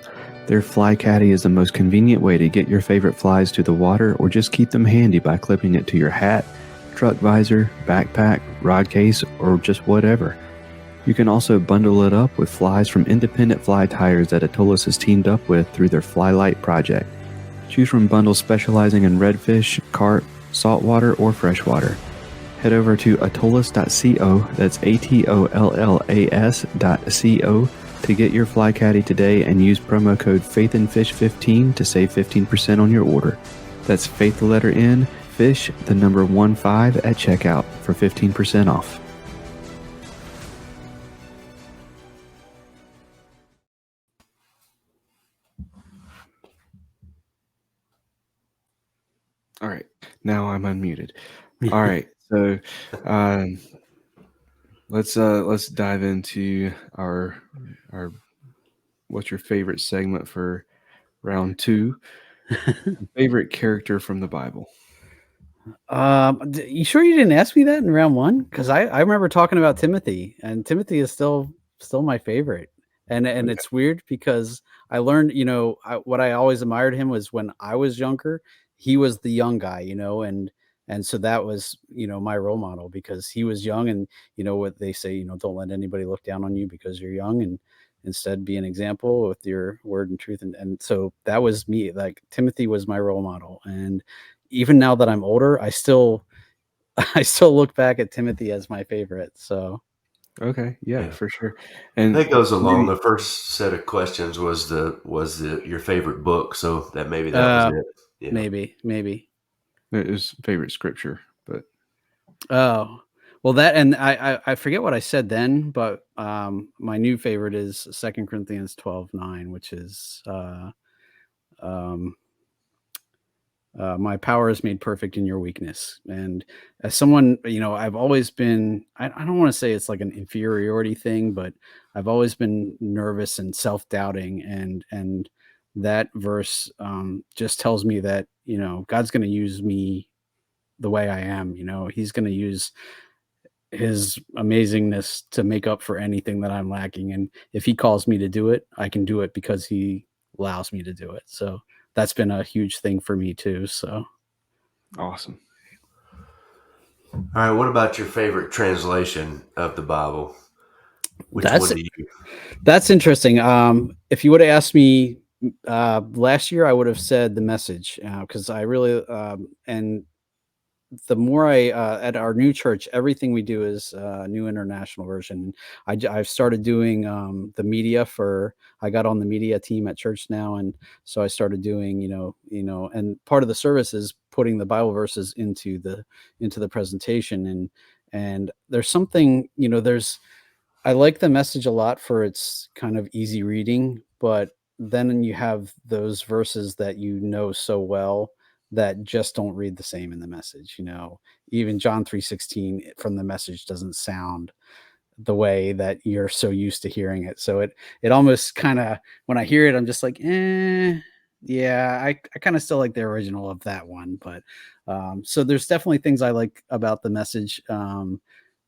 Speaker 2: Their fly caddy is the most convenient way to get your favorite flies to the water, or just keep them handy by clipping it to your hat, truck visor, backpack, rod case, or just whatever. You can also bundle it up with flies from independent fly tires that Atollas has teamed up with through their Fly Light project. Choose from bundles specializing in redfish, carp, saltwater, or freshwater. Head over to atollas.co, that's ATOLLAS.co, to get your fly caddy today and use promo code faithandfish15 to save 15% on your order. That's faith the letter N, fish the number 15 at checkout for 15% off. All right, now I'm unmuted. All right, so let's dive into our what's your favorite segment for round 2? Favorite character from the Bible.
Speaker 5: You sure you didn't ask me that in round 1? Because I remember talking about Timothy, and Timothy is still my favorite. And it's weird because I learned, what I always admired him was when I was younger, he was the young guy, and so that was, my role model, because he was young, and what they say, don't let anybody look down on you because you're young, and instead be an example with your word and truth. And so that was me. Like, Timothy was my role model. And even now that I'm older, I still look back at Timothy as my favorite. So.
Speaker 2: Okay. Yeah, for sure. And
Speaker 4: that goes along. The first set of questions was your favorite book. So that maybe that was it. Yeah.
Speaker 5: Maybe.
Speaker 2: It was favorite scripture, but.
Speaker 5: Oh, well, that, and I forget what I said then, but my new favorite is 2 Corinthians 12:9, which is my power is made perfect in your weakness. And as someone, I've always been, I don't want to say it's like an inferiority thing, but I've always been nervous and self-doubting. And that verse just tells me that, God's going to use me the way I am. He's going to use his amazingness to make up for anything that I'm lacking. And if he calls me to do it, I can do it because he allows me to do it. So that's been a huge thing for me too. So
Speaker 2: awesome.
Speaker 4: All right. What about your favorite translation of the Bible? Which one do you?
Speaker 5: That's interesting. If you would have asked me last year, I would have said the Message, because I really and the more I at our new church, everything we do is New International Version. I've started doing the media for. I got on the media team at church now, and so I started doing and part of the service is putting the Bible verses into the presentation, and there's something I like the message a lot for its kind of easy reading, but then you have those verses that so well that just don't read the same in the message. Even John 3:16 from the message doesn't sound the way that you're so used to hearing it. So it almost kind of, when I hear it, I'm just like, yeah, I kind of still like the original of that one. But so there's definitely things I like about the message.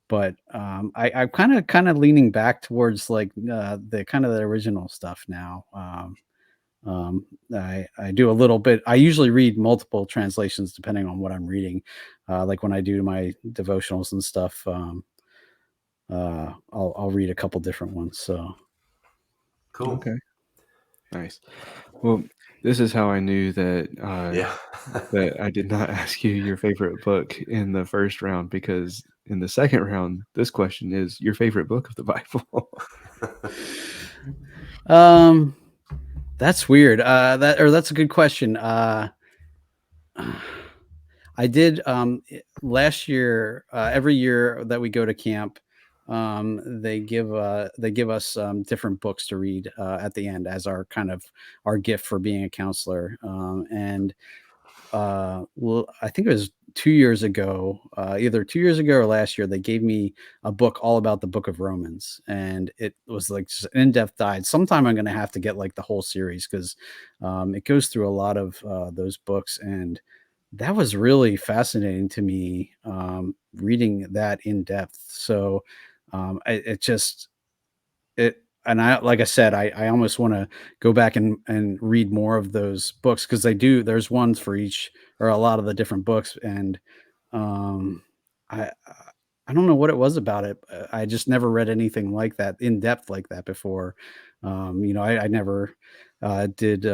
Speaker 5: But I'm kind of leaning back towards like the kind of the original stuff now. I do a little bit. I usually read multiple translations depending on what I'm reading. Like when I do my devotionals and stuff, I'll read a couple different ones. So
Speaker 4: Cool.
Speaker 2: Okay. Nice. Well, this is how I knew that
Speaker 4: Yeah.
Speaker 2: that I did not ask you your favorite book in the first round, because in the second round, this question is your favorite book of the Bible.
Speaker 5: That's weird. That's a good question. I did last year. Every year that we go to camp, they give us different books to read at the end as our kind of our gift for being a counselor. And well, I think it was 2 years ago, either 2 years ago or last year, they gave me a book all about the book of Romans, and it was like just an in-depth dive. Sometime I'm going to have to get like the whole series, because it goes through a lot of those books, and that was really fascinating to me, reading that in depth. So it just it and I like I said, I almost want to go back and read more of those books, because there's ones for each, or a lot of the different books. And um I don't know what it was about it. I just never read anything like that in depth like that before. I never did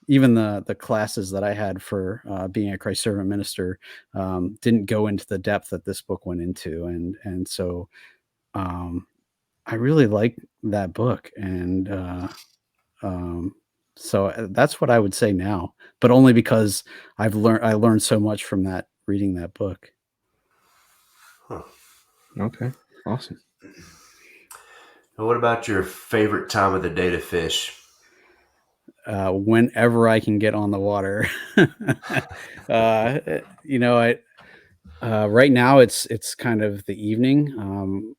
Speaker 5: even the classes that I had for being a Christ servant minister didn't go into the depth that this book went into. And so um I really like that book, and so that's what I would say now, but only because I learned so much from that, reading that book.
Speaker 4: Huh.
Speaker 2: Okay. Awesome.
Speaker 4: And what about your favorite time of the day to fish?
Speaker 5: Whenever I can get on the water. Right now it's kind of the evening.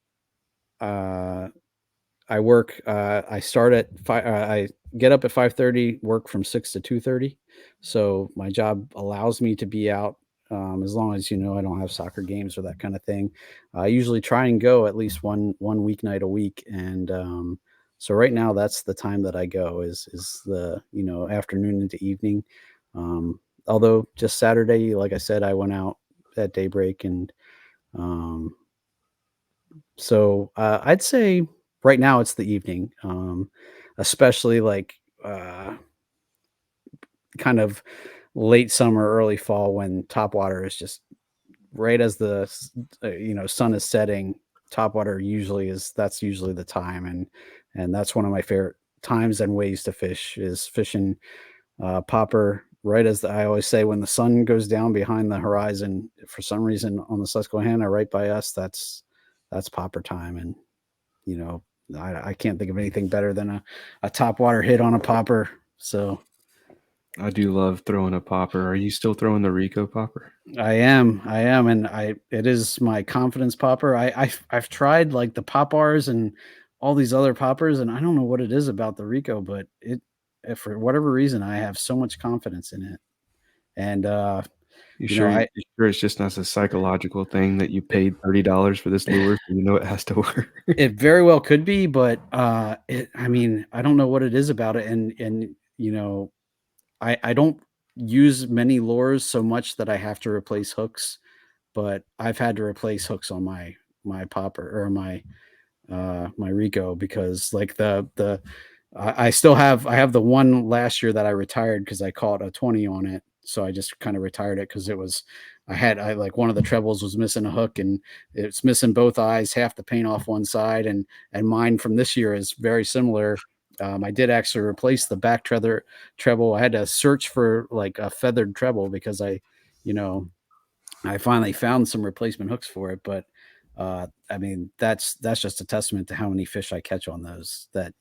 Speaker 5: I work. I start at 5. I get up at 5:30. Work from 6 to 2:30. So my job allows me to be out as long as I don't have soccer games or that kind of thing. I usually try and go at least one weeknight a week, and so right now that's the time that I go is the afternoon into evening. Although just Saturday, like I said, I went out at daybreak, and um, so I'd say right now it's the evening, especially like kind of late summer, early fall, when top water is just right as the sun is setting. Top water that's usually the time, and that's one of my favorite times and ways to fish, is fishing popper right as I always say, when the sun goes down behind the horizon. For some reason on the Susquehanna right by us, that's popper time. And I can't think of anything better than a top water hit on a popper. So
Speaker 2: I do love throwing a popper. Are you still throwing the Rico popper?
Speaker 5: I am, and it is my confidence popper. I've tried like the pop bars and all these other poppers, and I don't know what it is about the Rico, but for whatever reason, I have so much confidence in it. And
Speaker 2: You sure it's just not a psychological thing that you paid $30 for this lure, so it has to work?
Speaker 5: it very well could be, but I don't know what it is about it, and I don't use many lures so much that I have to replace hooks, but I've had to replace hooks on my popper, or my Rico, because like I have the one last year that I retired because I caught a 20 on it. so I just kind of retired it because I like one of the trebles was missing a hook and it's missing both eyes, half the paint off one side, and mine from this year is very similar. I did actually replace the back treble. I had to search for like a feathered treble because I finally found some replacement hooks for it. But I mean, that's just a testament to how many fish I catch on those, that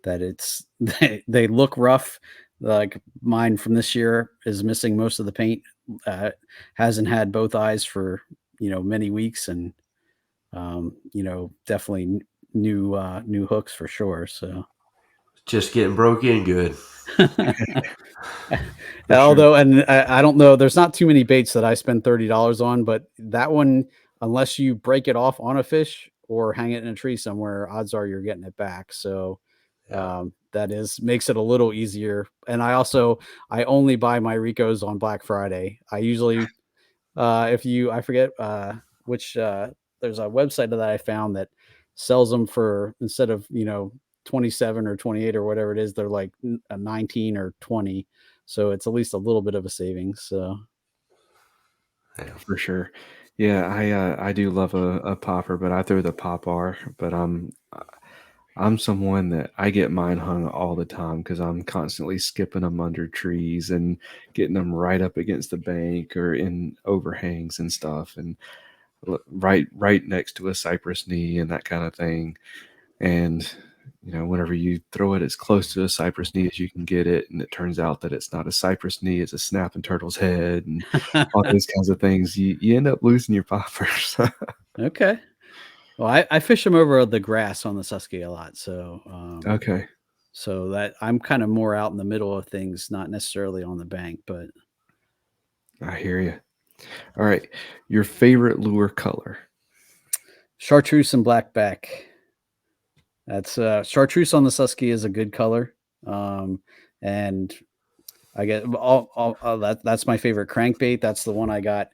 Speaker 5: it's they look rough. Like mine from this year is missing most of the paint, hasn't had both eyes for many weeks, and definitely new hooks for sure. So
Speaker 4: Just getting broke in good.
Speaker 5: although, and I don't know, there's not too many baits that I spend $30 on, but that one, unless you break it off on a fish or hang it in a tree somewhere, odds are you're getting it back. So that makes it a little easier. And I only buy my Ricos on Black Friday. I usually, I forget which, there's a website that I found that sells them for, instead of 27 or 28 or whatever it is, they're like a 19 or 20, so it's at least a little bit of a savings. So
Speaker 2: for sure. Yeah, I do love a popper, but I throw the pop R. But I'm someone that I get mine hung all the time because I'm constantly skipping them under trees and getting them right up against the bank or in overhangs and stuff, and right next to a cypress knee and that kind of thing. And whenever you throw it as close to a cypress knee as you can get it, and it turns out that it's not a cypress knee, it's a snapping turtle's head, and all those kinds of things, you end up losing your poppers.
Speaker 5: Okay. Well, I fish them over the grass on the Susky a lot. So
Speaker 2: okay.
Speaker 5: So that I'm kind of more out in the middle of things, not necessarily on the bank, but
Speaker 2: I hear you. All right. Your favorite lure color?
Speaker 5: Chartreuse and blackback. That's chartreuse on the Susky is a good color. And I get that's my favorite crankbait. That's the one I got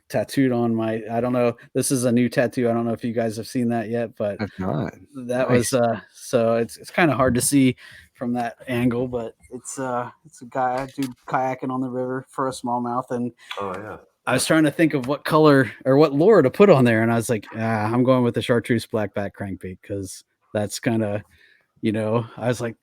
Speaker 5: tattooed on my, I don't know, this is a new tattoo. I don't know if you guys have seen that yet, but
Speaker 2: I've not.
Speaker 5: That
Speaker 2: nice.
Speaker 5: was so it's kind of hard to see from that angle, but it's a dude kayaking on the river for a smallmouth, and
Speaker 4: Oh yeah.
Speaker 5: I was trying to think of what color or what lure to put on there, and I was like, I'm going with the chartreuse blackback crankbait because that's kind of, I was like,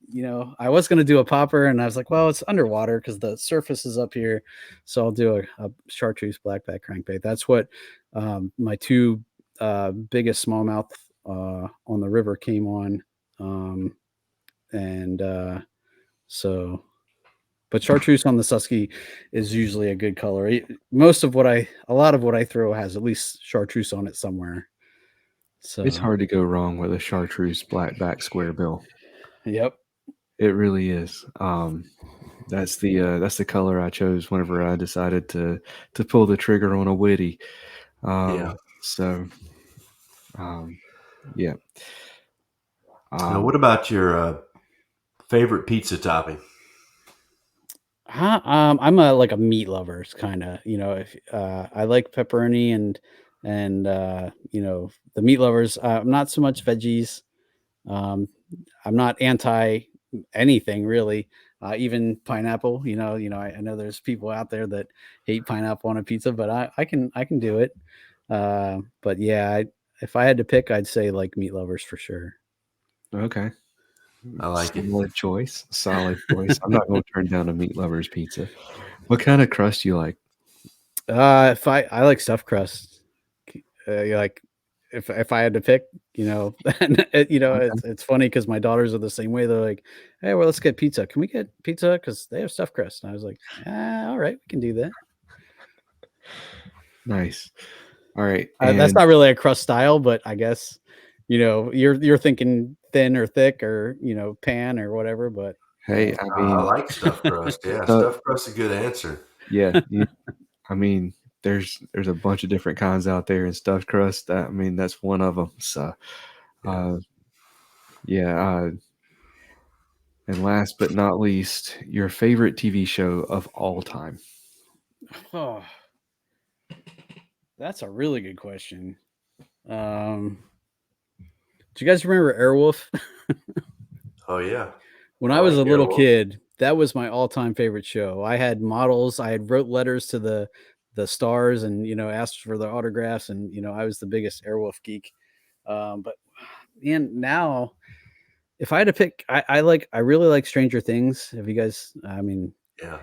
Speaker 5: I was going to do a popper, and I was like, well, it's underwater because the surface is up here, so I'll do a chartreuse blackback crankbait. That's what my two biggest smallmouth on the river came on, but chartreuse on the Susky is usually a good color. A lot of what I throw has at least chartreuse on it somewhere. So
Speaker 2: it's hard to go wrong with a chartreuse blackback square bill.
Speaker 5: Yep,
Speaker 2: it really is. That's the color I chose whenever I decided to pull the trigger on a Witty. So, yeah.
Speaker 4: Now, what about your favorite pizza topping?
Speaker 5: I'm a meat lover, kind of. If I like pepperoni and the meat lovers. I'm not so much veggies. I'm not anti anything really. Even pineapple. I know there's people out there that hate pineapple on a pizza, but I can do it. But yeah, if I had to pick, I'd say like meat lovers for sure.
Speaker 2: Okay.
Speaker 4: I like
Speaker 2: Solid choice. Solid choice. I'm not going to turn down a meat lover's pizza. What kind of crust do you like?
Speaker 5: If I like stuffed crust, if I had to pick, it's funny because my daughters are the same way. They're like, hey, well, let's get pizza. Can we get pizza? Because they have stuffed crust. And I was like, all right, we can do that.
Speaker 2: Nice. All right.
Speaker 5: That's not really a crust style, but I guess, you're thinking thin or thick or, pan or whatever, but
Speaker 2: hey,
Speaker 4: I like stuffed crust. Yeah. Stuffed crust is a good answer.
Speaker 2: Yeah. There's a bunch of different kinds out there, and stuffed crust, that's one of them. So, and last but not least, your favorite TV show of all time.
Speaker 5: Oh, that's a really good question. Do you guys remember Airwolf?
Speaker 4: Oh yeah.
Speaker 5: When I was a little kid, that was my all-time favorite show. I had models. I had wrote letters to the stars, and asked for their autographs, and I was the biggest Airwolf geek. But man, now if I had to pick, I really like Stranger Things. Have you guys? I mean,
Speaker 4: Yeah.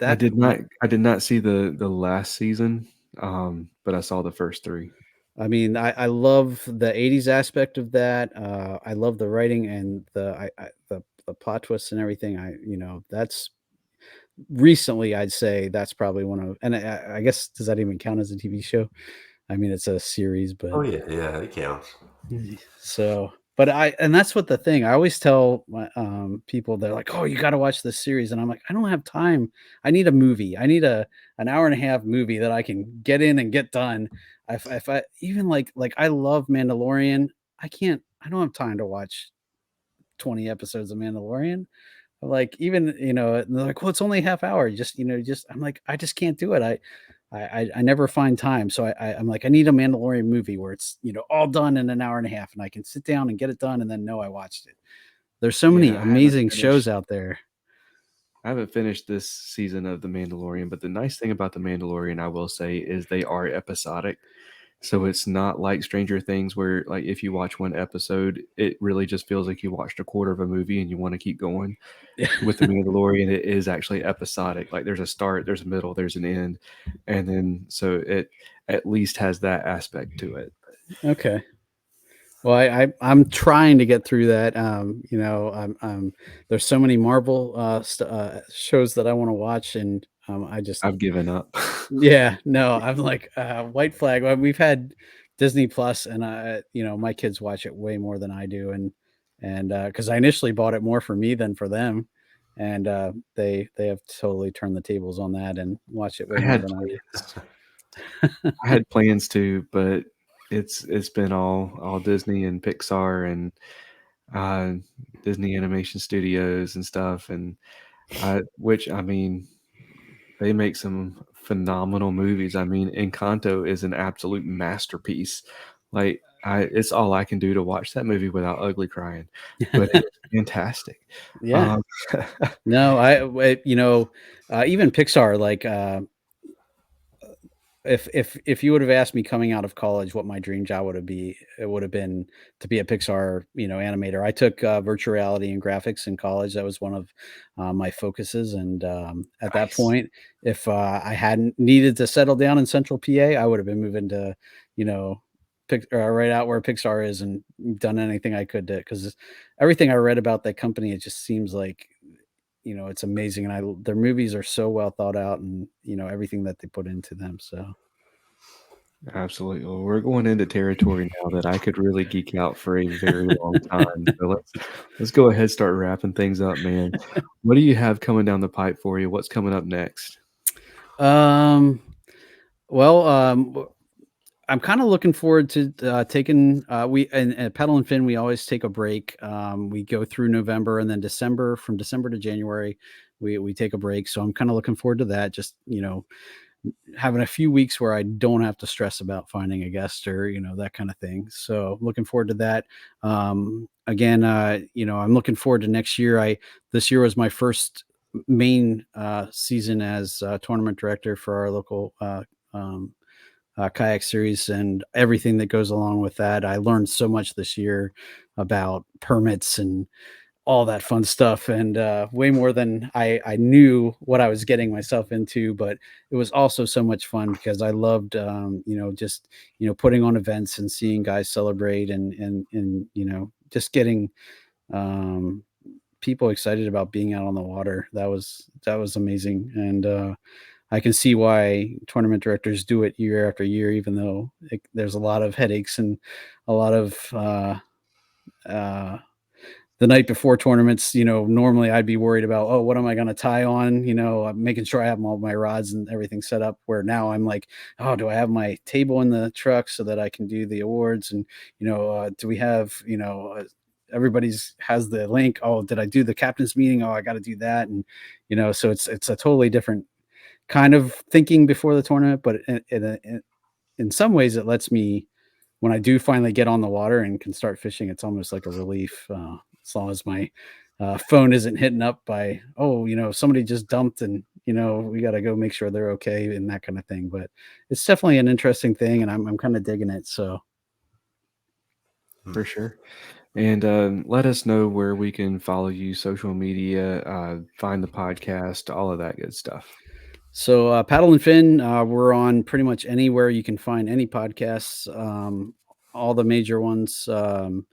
Speaker 2: I did not see the last season, but I saw the first 3.
Speaker 5: I mean, I love the '80s aspect of that. I love the writing and the plot twists and everything. That's recently, I'd say that's probably one of, and I guess, does that even count as a TV show? I mean, it's a series, but
Speaker 4: Oh yeah, yeah, it counts.
Speaker 5: so, but and that's what the thing, I always tell my people, they're like, "Oh, you got to watch this series," and I'm like, I don't have time. I need a movie. I need an hour and a half movie that I can get in and get done. If I even like I love Mandalorian. I don't have time to watch 20 episodes of Mandalorian. Like, even, they're like, well, it's only a half hour. I'm like, I just can't do it. I never find time. So I'm like, I need a Mandalorian movie where it's, all done in an hour and a half, and I can sit down and get it done and then know I watched it. There's so many amazing shows out there.
Speaker 2: I haven't finished this season of The Mandalorian, but the nice thing about The Mandalorian, I will say, is they are episodic. So it's not like Stranger Things where, like, if you watch one episode, it really just feels like you watched a quarter of a movie and you want to keep going. With The Mandalorian, it is actually episodic. Like, there's a start, there's a middle, there's an end. And then, so it at least has that aspect to it.
Speaker 5: Okay. Well, I'm trying to get through that. There's so many Marvel shows that I want to watch, and
Speaker 2: I've given up.
Speaker 5: Yeah, no, I'm like, white flag. Well, we've had Disney Plus, and my kids watch it way more than I do, and because I initially bought it more for me than for them, and they have totally turned the tables on that and watch it way more than I do.
Speaker 2: I had plans to, but it's been all Disney and Pixar and Disney Animation Studios and stuff, and which, I mean, they make some phenomenal movies. I mean, Encanto is an absolute masterpiece. Like, it's all I can do to watch that movie without ugly crying, but it's fantastic.
Speaker 5: Yeah. No, even Pixar, like, if you would have asked me coming out of college what my dream job it would have been to be a Pixar, animator. I took virtual reality and graphics in college. That was one of my focuses. And at that point, if I hadn't needed to settle down in Central PA, I would have been moving to, right out where Pixar is, and done anything I could to, because everything I read about that company, it just seems like, it's amazing. And their movies are so well thought out, and, everything that they put into them. So.
Speaker 2: Absolutely. Well, we're going into territory now that I could really geek out for a very long time. So let's go ahead and start wrapping things up, man. What do you have coming down the pipe for you? What's coming up next?
Speaker 5: Well, I'm kind of looking forward to taking at Pedal and Fin, we always take a break. We go through November, and then December, from December to January, we take a break. So I'm kind of looking forward to that. Just, having a few weeks where I don't have to stress about finding a guest or, that kind of thing. So looking forward to that. Again, I'm looking forward to next year. This year was my first main season as tournament director for our local kayak series, and everything that goes along with that. I learned so much this year about permits and all that fun stuff, and way more than I knew what I was getting myself into. But it was also so much fun because I loved, just, putting on events and seeing guys celebrate, and just getting people excited about being out on the water. That was amazing. And I can see why tournament directors do it year after year, even though there's a lot of headaches and a lot of the night before tournaments, normally I'd be worried about, oh, what am I going to tie on? I'm making sure I have all my rods and everything set up, where now I'm like, oh, do I have my table in the truck so that I can do the awards? And, do we have, everybody's has the link. Oh, did I do the captain's meeting? Oh, I got to do that. And, so it's a totally different kind of thinking before the tournament, but in some ways it lets me, when I do finally get on the water and can start fishing, it's almost like a relief. As long as my phone isn't hitting up by, somebody just dumped and, we got to go make sure they're okay and that kind of thing. But it's definitely an interesting thing, and I'm kind of digging it. So.
Speaker 2: For sure. And let us know where we can follow you, social media, find the podcast, all of that good stuff.
Speaker 5: So Paddle and Fin, we're on pretty much anywhere you can find any podcasts, all the major ones, and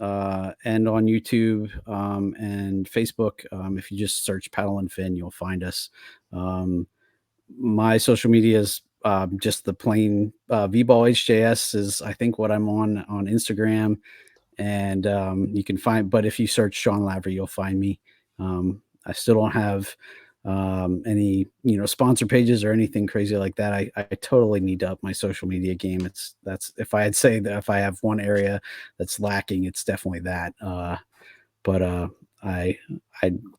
Speaker 5: on YouTube and Facebook. If you just search Paddle and Fin, you'll find us. My social media is just the plain VBall HJS is, I think, what I'm on Instagram. And you can find, but if you search Sean Lavery, you'll find me. I still don't have any, sponsor pages or anything crazy like that. I totally need to up my social media game. If I had say that if I have one area that's lacking, it's definitely that. But I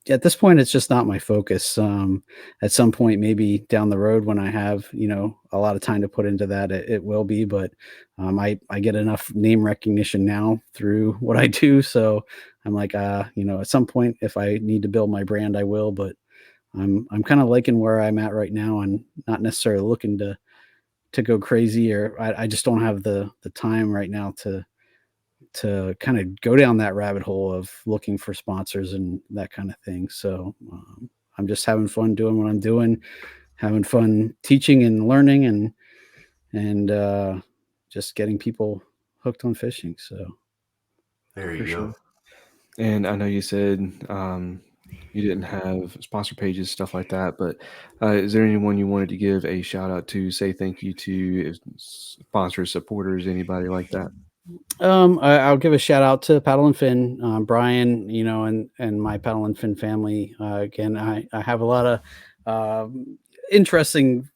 Speaker 5: at this point, it's just not my focus. At some point, maybe down the road when I have, a lot of time to put into that, it will be, but I get enough name recognition now through what I do. So I'm like, at some point, if I need to build my brand, I will, but I'm kind of liking where I'm at right now and not necessarily looking to go crazy, or I just don't have the time right now to kind of go down that rabbit hole of looking for sponsors and that kind of thing. So I'm just having fun doing what I'm doing, having fun teaching and learning and just getting people hooked on fishing. So
Speaker 4: there you go.
Speaker 2: And I know you said you didn't have sponsor pages, stuff like that, but is there anyone you wanted to give a shout out to, say thank you to, sponsors, supporters, anybody like that?
Speaker 5: I'll give a shout out to Paddle and Fin, Brian, and my Paddle and Fin family. Again, I have a lot of interesting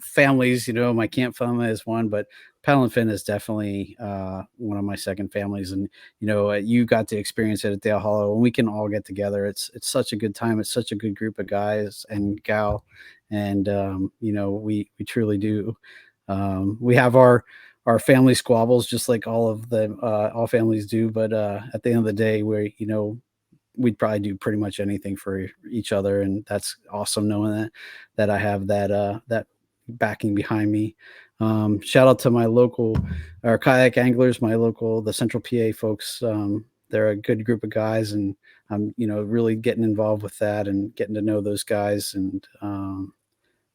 Speaker 5: families. My camp family is one, but Paddle and Fin is definitely one of my second families. And you got to experience it at Dale Hollow, and we can all get together. It's such a good time. It's such a good group of guys and gal, and we truly do. We have our family squabbles, just like all families do. But at the end of the day, we'd probably do pretty much anything for each other. And that's awesome knowing that I have that backing behind me. Shout out to my local kayak anglers, the Central PA folks. They're a good group of guys, and I'm, really getting involved with that and getting to know those guys. And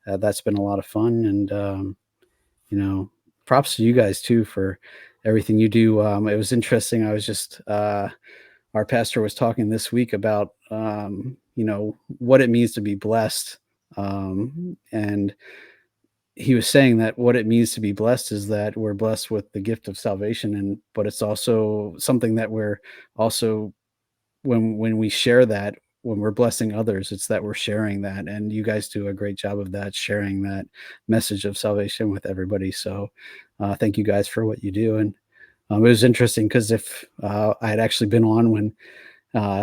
Speaker 5: that's been a lot of fun. And, props to you guys too for everything you do. It was interesting. I was just, our pastor was talking this week about, what it means to be blessed. And he was saying that what it means to be blessed is that we're blessed with the gift of salvation. But it's also something that we're also, when we share that, when we're blessing others, it's that we're sharing that. And you guys do a great job of that, sharing that message of salvation with everybody. So thank you guys for what you do. And it was interesting because if I had actually been on when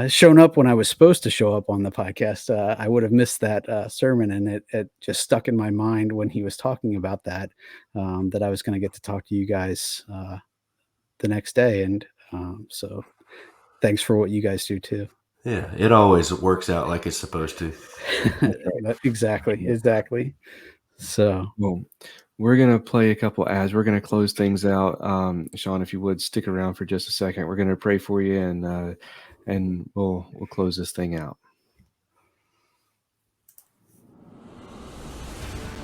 Speaker 5: shown up when I was supposed to show up on the podcast, I would have missed that sermon. And it just stuck in my mind when he was talking about that I was going to get to talk to you guys the next day. And so thanks for what you guys do too.
Speaker 4: Yeah, it always works out like it's supposed to.
Speaker 5: Exactly. So,
Speaker 2: well, we're going to play a couple ads. We're going to close things out. Sean, if you would stick around for just a second, we're going to pray for you and we'll close this thing out.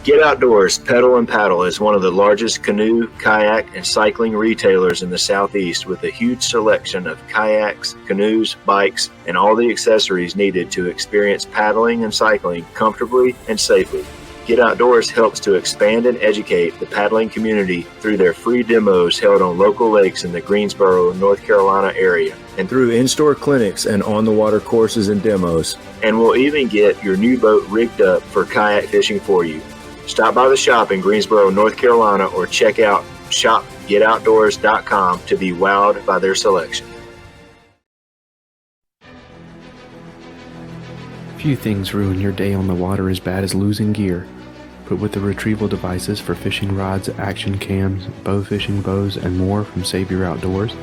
Speaker 3: Get Outdoors Pedal and Paddle is one of the largest canoe, kayak, and cycling retailers in the Southeast, with a huge selection of kayaks, canoes, bikes, and all the accessories needed to experience paddling and cycling comfortably and safely. Get Outdoors helps to expand and educate the paddling community through their free demos held on local lakes in the Greensboro, North Carolina area, and through in-store clinics and on-the-water courses and demos. And we'll even get your new boat rigged up for kayak fishing for you. Stop by the shop in Greensboro, North Carolina, or check out shopgetoutdoors.com to be wowed by their selection.
Speaker 2: Few things ruin your day on the water as bad as losing gear. But with the retrieval devices for fishing rods, action cams, bow fishing bows, and more from Save Your Outdoors,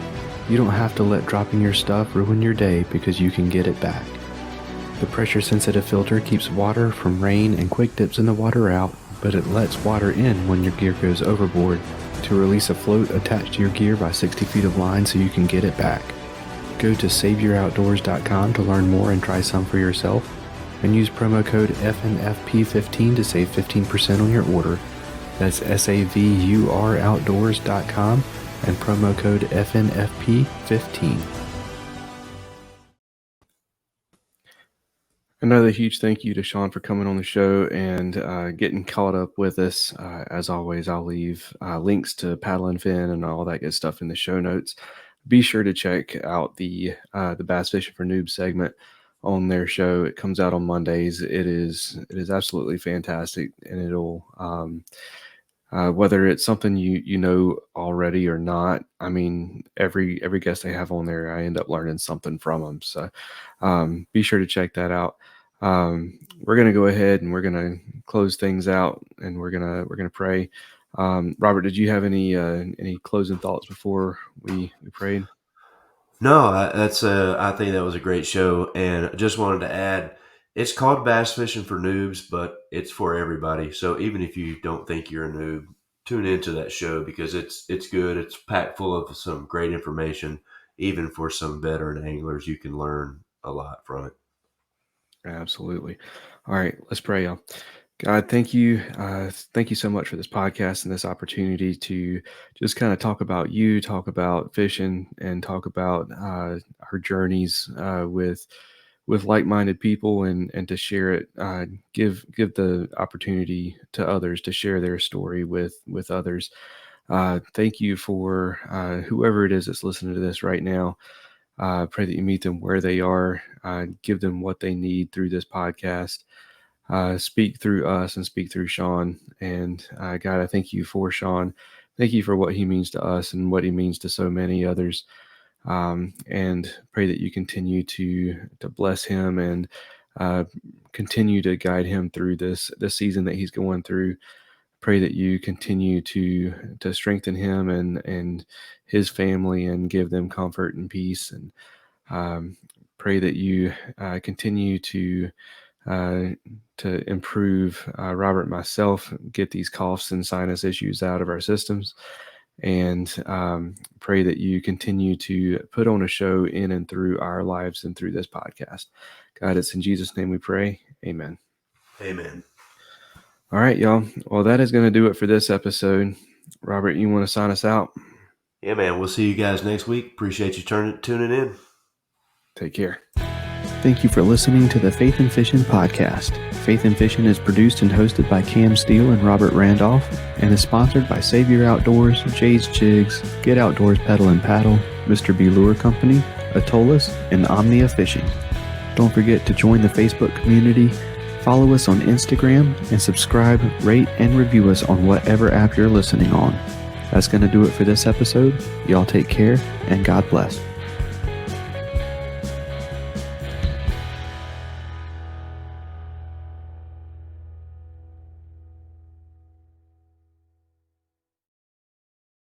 Speaker 2: You don't have to let dropping your stuff ruin your day because you can get it back. The pressure-sensitive filter keeps water from rain and quick dips in the water out, but it lets water in when your gear goes overboard to release a float attached to your gear by 60 feet of line so you can get it back. Go to saveyouroutdoors.com to learn more and try some for yourself, and use promo code FNFP15 to save 15% on your order. That's saveyouroutdoors.com and promo code FNFP15. Another huge thank you to Sean for coming on the show and getting caught up with us. As always, I'll leave links to Paddle and Fin and all that good stuff in the show notes. Be sure to check out the Bass Fishing for Noobs segment on their show. It comes out on Mondays. It is absolutely fantastic, and it'll whether it's something you know already or not. I mean, every guest they have on there, I end up learning something from them. So be sure to check that out. We're gonna go ahead and we're gonna close things out, and we're gonna pray. Robert, did you have any closing thoughts before we prayed?
Speaker 4: No, I think that was a great show, and I just wanted to add, it's called Bass Fishing for Noobs, but it's for everybody. So even if you don't think you're a noob, tune into that show because it's good. It's packed full of some great information. Even for some veteran anglers, you can learn a lot from it.
Speaker 2: Absolutely. All right, let's pray, y'all. God, thank you. Thank you so much for this podcast and this opportunity to just kind of talk about you, talk about fishing, and talk about our journeys with like-minded people, and to share it, give the opportunity to others to share their story with others. Thank you for whoever it is that's listening to this right now. Pray that you meet them where they are, give them what they need through this podcast. Speak through us and speak through Sean. And God, I thank you for Sean. Thank you for what he means to us and what he means to so many others. And pray that you continue to bless him and continue to guide him through this season that he's going through. Pray that you continue to strengthen him and his family and give them comfort and peace. And pray that you continue to improve Robert and myself, get these coughs and sinus issues out of our systems, and pray that you continue to put on a show in and through our lives and through this podcast. God, it's in Jesus' name we pray. Amen.
Speaker 4: Amen.
Speaker 2: All right, y'all. Well, that is going to do it for this episode. Robert, you want to sign us out?
Speaker 4: Yeah, man. We'll see you guys next week. Appreciate you tuning in.
Speaker 2: Take care. Thank you for listening to the Faith and Fishing podcast. Faith and Fishing is produced and hosted by Cam Steele and Robert Randolph, and is sponsored by Save Your Outdoors, Jay's Jigs, Get Outdoors Pedal and Paddle, Mr. B Lure Company, Atollas, and Omnia Fishing. Don't forget to join the Facebook community, follow us on Instagram, and subscribe, rate, and review us on whatever app you're listening on. That's going to do it for this episode. Y'all take care, and God bless.